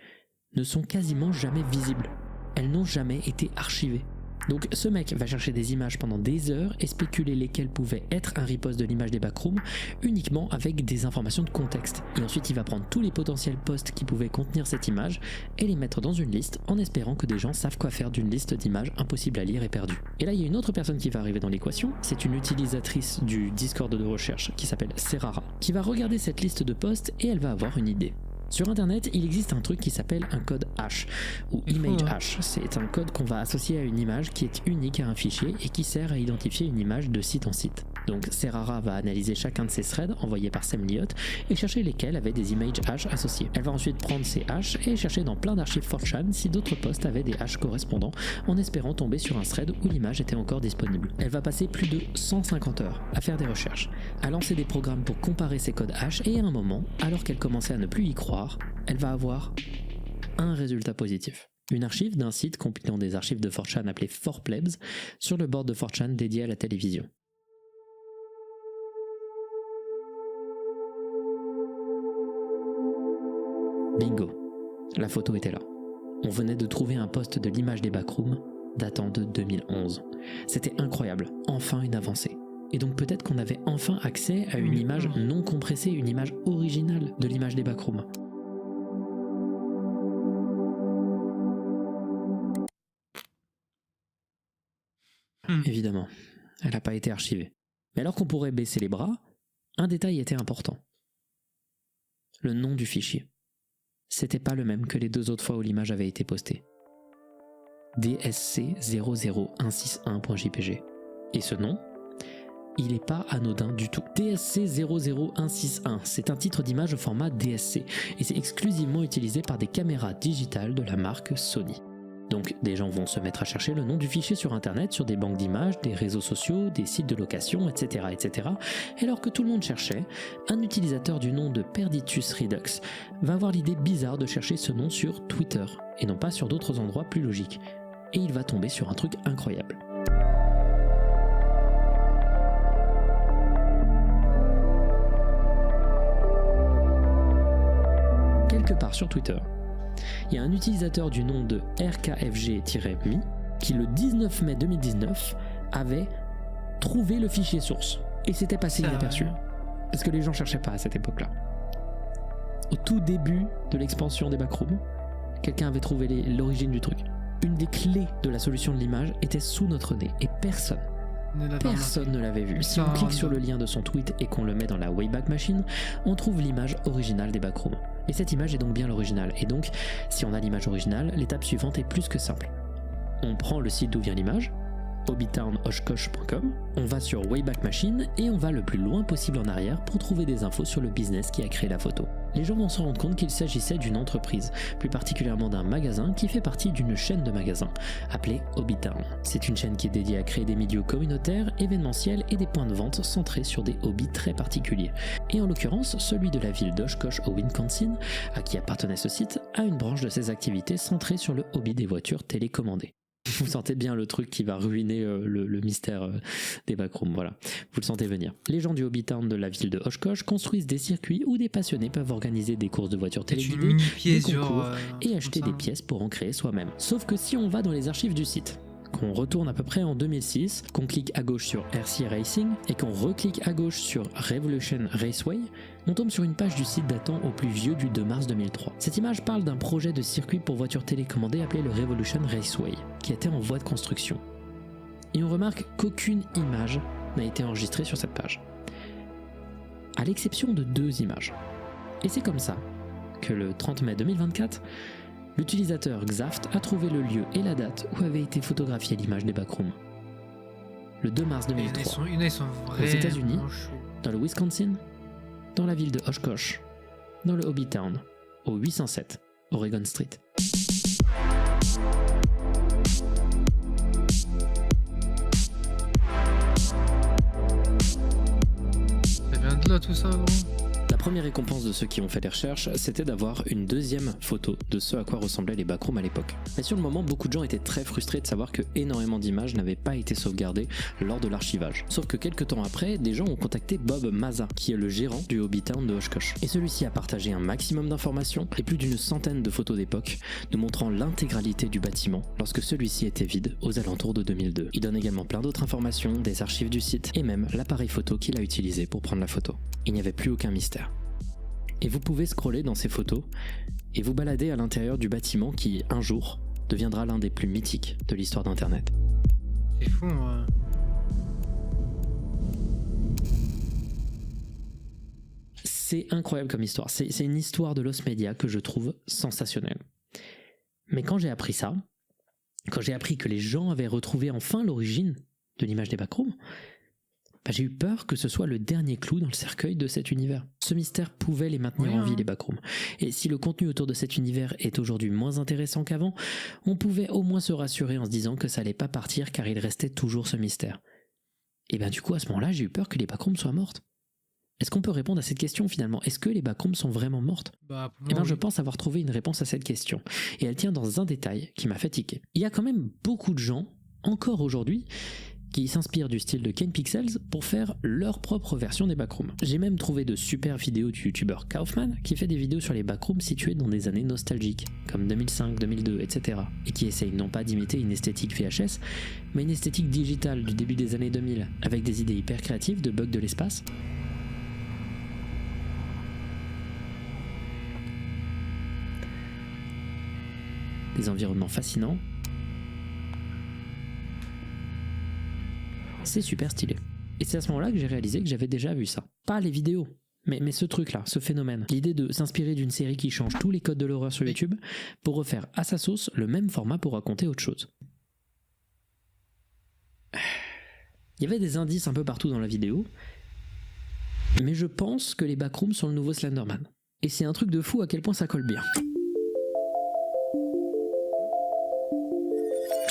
ne sont quasiment jamais visibles. Elles n'ont jamais été archivées. Donc ce mec va chercher des images pendant des heures et spéculer lesquelles pouvaient être un repost de l'image des backrooms uniquement avec des informations de contexte. Et ensuite il va prendre tous les potentiels posts qui pouvaient contenir cette image et les mettre dans une liste en espérant que des gens savent quoi faire d'une liste d'images impossible à lire et perdue. Et là il y a une autre personne qui va arriver dans l'équation, c'est une utilisatrice du Discord de recherche qui s'appelle Serara, qui va regarder cette liste de posts et elle va avoir une idée. Sur internet, il existe un truc qui s'appelle un code hash ou image hash. C'est un code qu'on va associer à une image qui est unique à un fichier et qui sert à identifier une image de site en site. Donc Serara va analyser chacun de ces threads envoyés par Semliot et chercher lesquels avaient des image hash associés. Elle va ensuite prendre ces hash et chercher dans plein d'archives 4chan si d'autres posts avaient des hash correspondants en espérant tomber sur un thread où l'image était encore disponible. Elle va passer plus de 150 heures à faire des recherches, à lancer des programmes pour comparer ces codes hash et à un moment, alors qu'elle commençait à ne plus y croire, elle va avoir un résultat positif. Une archive d'un site compilant des archives de 4chan appelé 4Plebs sur le board de 4chan dédié à la télévision. Bingo, la photo était là. On venait de trouver un post de l'image des backrooms datant de 2011. C'était incroyable, enfin une avancée. Et donc peut-être qu'on avait enfin accès à une image non compressée, une image originale de l'image des backrooms. Évidemment, elle n'a pas été archivée. Mais alors qu'on pourrait baisser les bras, un détail était important. Le nom du fichier. C'était pas le même que les 2 autres fois où l'image avait été postée. DSC00161.jpg. Et ce nom, il n'est pas anodin du tout. DSC00161, c'est un titre d'image au format DSC, et c'est exclusivement utilisé par des caméras digitales de la marque Sony. Donc des gens vont se mettre à chercher le nom du fichier sur internet, sur des banques d'images, des réseaux sociaux, des sites de location, etc. etc. Et alors que tout le monde cherchait, un utilisateur du nom de Perditus Redux va avoir l'idée bizarre de chercher ce nom sur Twitter, et non pas sur d'autres endroits plus logiques. Et il va tomber sur un truc incroyable. Quelque part sur Twitter, il y a un utilisateur du nom de RKFG-me qui le 19 mai 2019 avait trouvé le fichier source et s'était passé inaperçu. Parce que les gens cherchaient pas à cette époque-là. Au tout début de l'expansion des backrooms, quelqu'un avait trouvé l'origine du truc. Une des clés de la solution de l'image était sous notre nez et personne ne l'avait vu. Si on clique sur le lien de son tweet et qu'on le met dans la Wayback Machine, on trouve l'image originale des backrooms. Et cette image est donc bien l'original. Et donc, si on a l'image originale, l'étape suivante est plus que simple. On prend le site d'où vient l'image, hobbytownoshkosh.com, on va sur Wayback Machine et on va le plus loin possible en arrière pour trouver des infos sur le business qui a créé la photo. Les gens vont se rendre compte qu'il s'agissait d'une entreprise, plus particulièrement d'un magasin qui fait partie d'une chaîne de magasins, appelée Hobbytown. C'est une chaîne qui est dédiée à créer des milieux communautaires, événementiels et des points de vente centrés sur des hobbies très particuliers. Et en l'occurrence, celui de la ville d'Oshkosh au Wisconsin, à qui appartenait ce site, a une branche de ses activités centrée sur le hobby des voitures télécommandées. Vous sentez bien le truc qui va ruiner le mystère des backrooms, voilà. Vous le sentez venir. Les gens du Hobbytown de la ville de Oshkosh construisent des circuits où des passionnés peuvent organiser des courses de voitures téléguidées, des concours et acheter des pièces pour en créer soi-même. Sauf que si on va dans les archives du site, qu'on retourne à peu près en 2006, qu'on clique à gauche sur RC Racing et qu'on reclique à gauche sur Revolution Raceway, on tombe sur une page du site datant au plus vieux du 2 mars 2003. Cette image parle d'un projet de circuit pour voitures télécommandées appelé le Revolution Raceway, qui était en voie de construction. Et on remarque qu'aucune image n'a été enregistrée sur cette page, à l'exception de 2 images. Et c'est comme ça que le 30 mai 2024, l'utilisateur Xaft a trouvé le lieu et la date où avait été photographiée l'image des backrooms. Le 2 mars 2003, aux États-Unis, dans le Wisconsin, dans la ville de Oshkosh, dans le Hobbytown, au 807 Oregon Street. Ça vient de là tout ça, gros. La première récompense de ceux qui ont fait les recherches, c'était d'avoir une deuxième photo de ce à quoi ressemblaient les backrooms à l'époque. Mais sur le moment, beaucoup de gens étaient très frustrés de savoir que énormément d'images n'avaient pas été sauvegardées lors de l'archivage. Sauf que quelques temps après, des gens ont contacté Bob Mazza, qui est le gérant du Hobbytown de Oshkosh. Et celui-ci a partagé un maximum d'informations et plus d'une centaine de photos d'époque, nous montrant l'intégralité du bâtiment lorsque celui-ci était vide aux alentours de 2002. Il donne également plein d'autres informations, des archives du site et même l'appareil photo qu'il a utilisé pour prendre la photo. Il n'y avait plus aucun mystère. Et vous pouvez scroller dans ces photos et vous balader à l'intérieur du bâtiment qui, un jour, deviendra l'un des plus mythiques de l'histoire d'Internet. C'est fou, ouais. C'est incroyable comme histoire. C'est une histoire de Lost Media que je trouve sensationnelle. Mais quand j'ai appris ça, quand j'ai appris que les gens avaient retrouvé enfin l'origine de l'image des backrooms, j'ai eu peur que ce soit le dernier clou dans le cercueil de cet univers. Ce mystère pouvait les maintenir en vie, les backrooms. Et si le contenu autour de cet univers est aujourd'hui moins intéressant qu'avant, on pouvait au moins se rassurer en se disant que ça allait pas partir car il restait toujours ce mystère. Et du coup, à ce moment-là, j'ai eu peur que les backrooms soient mortes. Est-ce qu'on peut répondre à cette question finalement? Est-ce que les backrooms sont vraiment mortes? Bah, pour Eh moi, bien, je oui. pense avoir trouvé une réponse à cette question. Et elle tient dans un détail qui m'a fait tiquer. Il y a quand même beaucoup de gens, encore aujourd'hui, qui s'inspirent du style de Ken Pixels pour faire leur propre version des backrooms. J'ai même trouvé de super vidéos du youtubeur Kaufman qui fait des vidéos sur les backrooms situés dans des années nostalgiques, comme 2005, 2002, etc. et qui essayent non pas d'imiter une esthétique VHS, mais une esthétique digitale du début des années 2000, avec des idées hyper créatives de bugs de l'espace, des environnements fascinants. C'est super stylé. Et c'est à ce moment-là que j'ai réalisé que j'avais déjà vu ça. Pas les vidéos, mais ce truc-là, ce phénomène. L'idée de s'inspirer d'une série qui change tous les codes de l'horreur sur YouTube pour refaire à sa sauce le même format pour raconter autre chose. Il y avait des indices un peu partout dans la vidéo, mais je pense que les backrooms sont le nouveau Slenderman. Et c'est un truc de fou à quel point ça colle bien.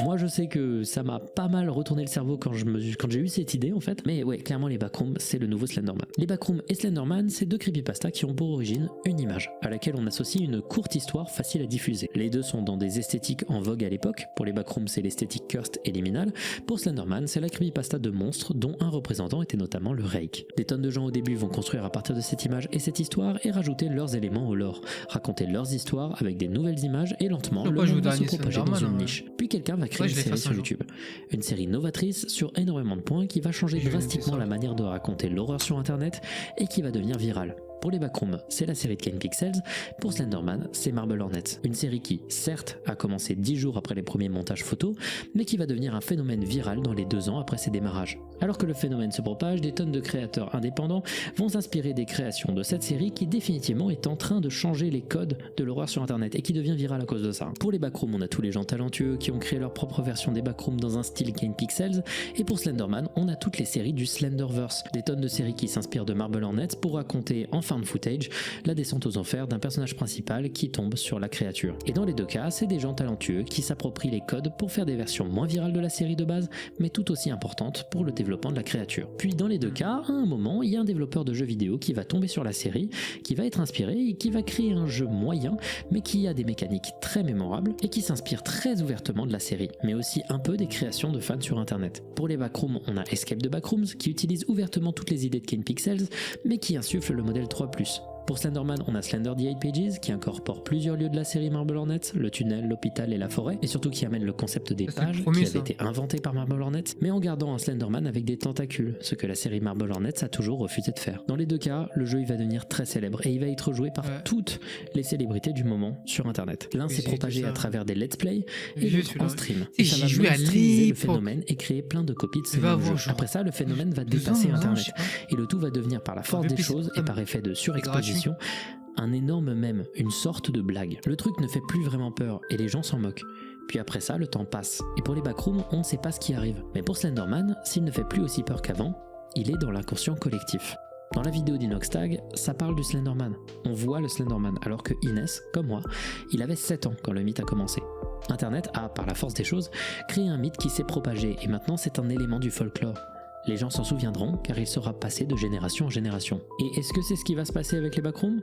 Moi je sais que ça m'a pas mal retourné le cerveau quand j'ai eu cette idée en fait, mais ouais, clairement les backrooms c'est le nouveau Slenderman. Les backrooms et Slenderman c'est deux creepypastas qui ont pour origine une image, à laquelle on associe une courte histoire facile à diffuser. Les deux sont dans des esthétiques en vogue à l'époque, pour les backrooms c'est l'esthétique cursed et liminale, pour Slenderman c'est la creepypasta de monstres dont un représentant était notamment le Rake. Des tonnes de gens au début vont construire à partir de cette image et cette histoire et rajouter leurs éléments au lore, raconter leurs histoires avec des nouvelles images et lentement le monde va se propager dans une niche. Puis quelqu'un va créer une série sur YouTube. Une série novatrice sur énormément de points qui va changer drastiquement la manière de raconter l'horreur sur internet et qui va devenir virale. Pour les backrooms, c'est la série de Ken Pixels, pour Slenderman, c'est Marble Hornets. Une série qui, certes, a commencé 10 jours après les premiers montages photos, mais qui va devenir un phénomène viral dans les 2 ans après ses démarrages. Alors que le phénomène se propage, des tonnes de créateurs indépendants vont s'inspirer des créations de cette série qui définitivement est en train de changer les codes de l'horreur sur internet et qui devient virale à cause de ça. Pour les backrooms, on a tous les gens talentueux qui ont créé leur propre version des backrooms dans un style Ken Pixels, et pour Slenderman, on a toutes les séries du Slenderverse, des tonnes de séries qui s'inspirent de Marble Hornets pour raconter en fin de footage la descente aux enfers d'un personnage principal qui tombe sur la créature. Et dans les deux cas, c'est des gens talentueux qui s'approprient les codes pour faire des versions moins virales de la série de base, mais tout aussi importantes pour le développement de la créature. Puis dans les deux cas, à un moment, il y a un développeur de jeux vidéo qui va tomber sur la série, qui va être inspiré et qui va créer un jeu moyen, mais qui a des mécaniques très mémorables et qui s'inspire très ouvertement de la série, mais aussi un peu des créations de fans sur internet. Pour les backrooms, on a Escape the Backrooms qui utilise ouvertement toutes les idées de Ken Pixels, mais qui insuffle le modèle 3+. Pour Slenderman, on a Slender the 8 Pages qui incorpore plusieurs lieux de la série Marble Hornets, le tunnel, l'hôpital et la forêt, et surtout qui amène le concept des pages qui avait été inventé par Marble Hornets, mais en gardant un Slenderman avec des tentacules, ce que la série Marble Hornets a toujours refusé de faire. Dans les deux cas, le jeu il va devenir très célèbre et il va être joué par toutes les célébrités du moment sur internet. L'un s'est propagé à travers des let's play et l'autre en stream. Et ça va monstruiser le phénomène et créer plein de copies de ce même jeu. Après ça, le phénomène va dépasser internet et le tout va devenir par la force des choses et par effet de surexposition un énorme mème, une sorte de blague. Le truc ne fait plus vraiment peur et les gens s'en moquent. Puis après ça, le temps passe. Et pour les backrooms, on ne sait pas ce qui arrive. Mais pour Slenderman, s'il ne fait plus aussi peur qu'avant, il est dans l'inconscient collectif. Dans la vidéo d'Inoxtag, ça parle du Slenderman. On voit le Slenderman, alors que Inès, comme moi, il avait 7 ans quand le mythe a commencé. Internet a, par la force des choses, créé un mythe qui s'est propagé et maintenant c'est un élément du folklore. Les gens s'en souviendront car il sera passé de génération en génération. Et est-ce que c'est ce qui va se passer avec les backrooms ?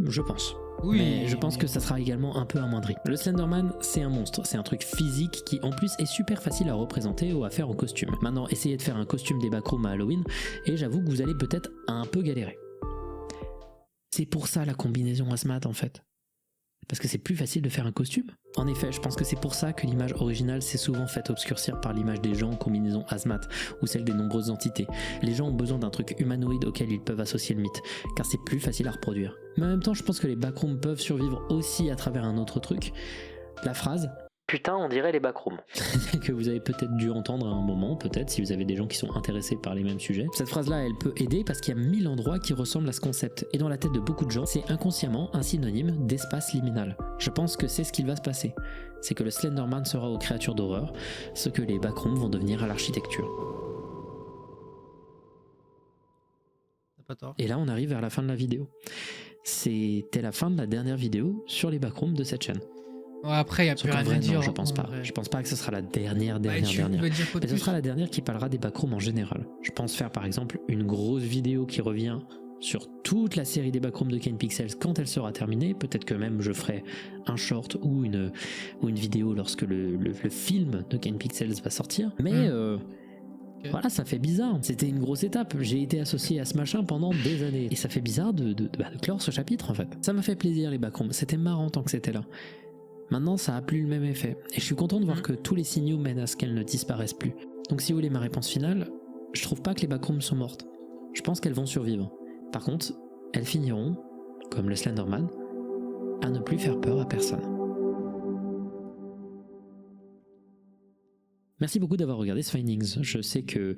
Je pense. Oui, mais je pense que ça sera également un peu amoindri. Le Slenderman, c'est un monstre, c'est un truc physique qui en plus est super facile à représenter ou à faire en costume. Maintenant, essayez de faire un costume des backrooms à Halloween et j'avoue que vous allez peut-être un peu galérer. C'est pour ça la combinaison hazmat en fait. Parce que c'est plus facile de faire un costume. En effet, je pense que c'est pour ça que l'image originale s'est souvent faite obscurcir par l'image des gens en combinaison hazmat ou celle des nombreuses entités. Les gens ont besoin d'un truc humanoïde auquel ils peuvent associer le mythe, car c'est plus facile à reproduire. Mais en même temps, je pense que les backrooms peuvent survivre aussi à travers un autre truc. La phrase « Putain, on dirait les backrooms » que vous avez peut-être dû entendre à un moment, peut-être si vous avez des gens qui sont intéressés par les mêmes sujets. Cette phrase-là, elle peut aider parce qu'il y a 1000 endroits qui ressemblent à ce concept. Et dans la tête de beaucoup de gens, c'est inconsciemment un synonyme d'espace liminal. Je pense que c'est ce qu'il va se passer. C'est que le Slenderman sera aux créatures d'horreur, ce que les backrooms vont devenir à l'architecture. Et là, on arrive vers la fin de la vidéo. C'était la fin de la dernière vidéo sur les backrooms de cette chaîne. Ouais, après, il n'y a plus Sauf qu'en rien à vrai, dire. non, je pense en pas. vrai. Je pense pas que ce sera la dernière. Tu veux dire quoi de Mais ce plus? sera la dernière qui parlera des backrooms en général. Je pense faire par exemple une grosse vidéo qui revient sur toute la série des backrooms de Ken Pixels quand elle sera terminée. Peut-être que même je ferai un short ou une vidéo lorsque le film de Ken Pixels va sortir. Mais voilà, ça fait bizarre. C'était une grosse étape. J'ai été associé à ce machin pendant des années. Et ça fait bizarre de clore ce chapitre en fait. Ça m'a fait plaisir les backrooms. C'était marrant tant que c'était là. Maintenant, ça a plus le même effet. Et je suis content de voir que tous les signaux mènent à ce qu'elles ne disparaissent plus. Donc si vous voulez ma réponse finale, je trouve pas que les backrooms sont mortes. Je pense qu'elles vont survivre. Par contre, elles finiront, comme le Slenderman, à ne plus faire peur à personne. Merci beaucoup d'avoir regardé ce Findings. Je sais que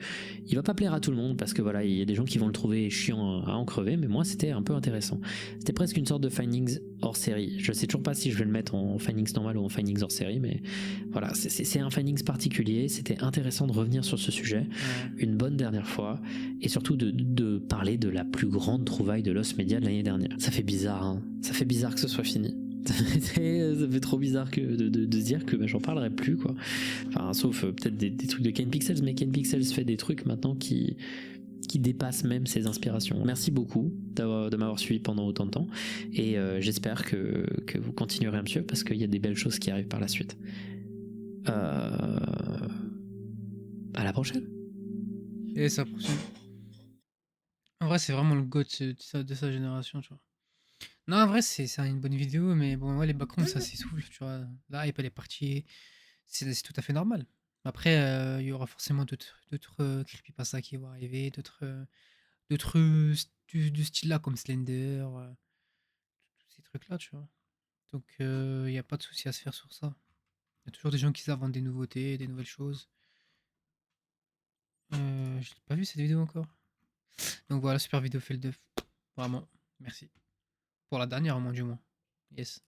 il va pas plaire à tout le monde parce que voilà, il y a des gens qui vont le trouver chiant à en crever, mais moi c'était un peu intéressant. C'était presque une sorte de Findings hors série. Je sais toujours pas si je vais le mettre en Findings normal ou en Findings hors série, mais voilà, c'est un Findings particulier. C'était intéressant de revenir sur ce sujet une bonne dernière fois et surtout de parler de la plus grande trouvaille de Lost Media de l'année dernière. Ça fait bizarre, hein. Ça fait bizarre que ce soit fini. Ça fait trop bizarre que de se dire que j'en parlerai plus quoi. Enfin sauf peut-être des trucs de Ken Pixels, mais Ken Pixels fait des trucs maintenant qui dépassent même ses inspirations. Merci beaucoup de m'avoir suivi pendant autant de temps et j'espère que vous continuerez à me suivre parce qu'il y a des belles choses qui arrivent par la suite. À la prochaine. Et ça prochaine. En vrai, c'est vraiment le goat de sa génération, tu vois. Non, en vrai, c'est une bonne vidéo, mais bon, ouais, les backrooms, ça s'essouffle, tu vois. La hype, elle est partie. C'est tout à fait normal. Après, il y aura forcément d'autres creepypasta qui vont arriver, d'autres du style-là, comme Slender, tous ces trucs-là, tu vois. Donc, il n'y a pas de souci à se faire sur ça. Il y a toujours des gens qui inventent des nouveautés, des nouvelles choses. Je n'ai pas vu cette vidéo encore. Donc voilà, super vidéo, fait le def. Vraiment, merci. Pour la dernière, au moins, du moins. Yes.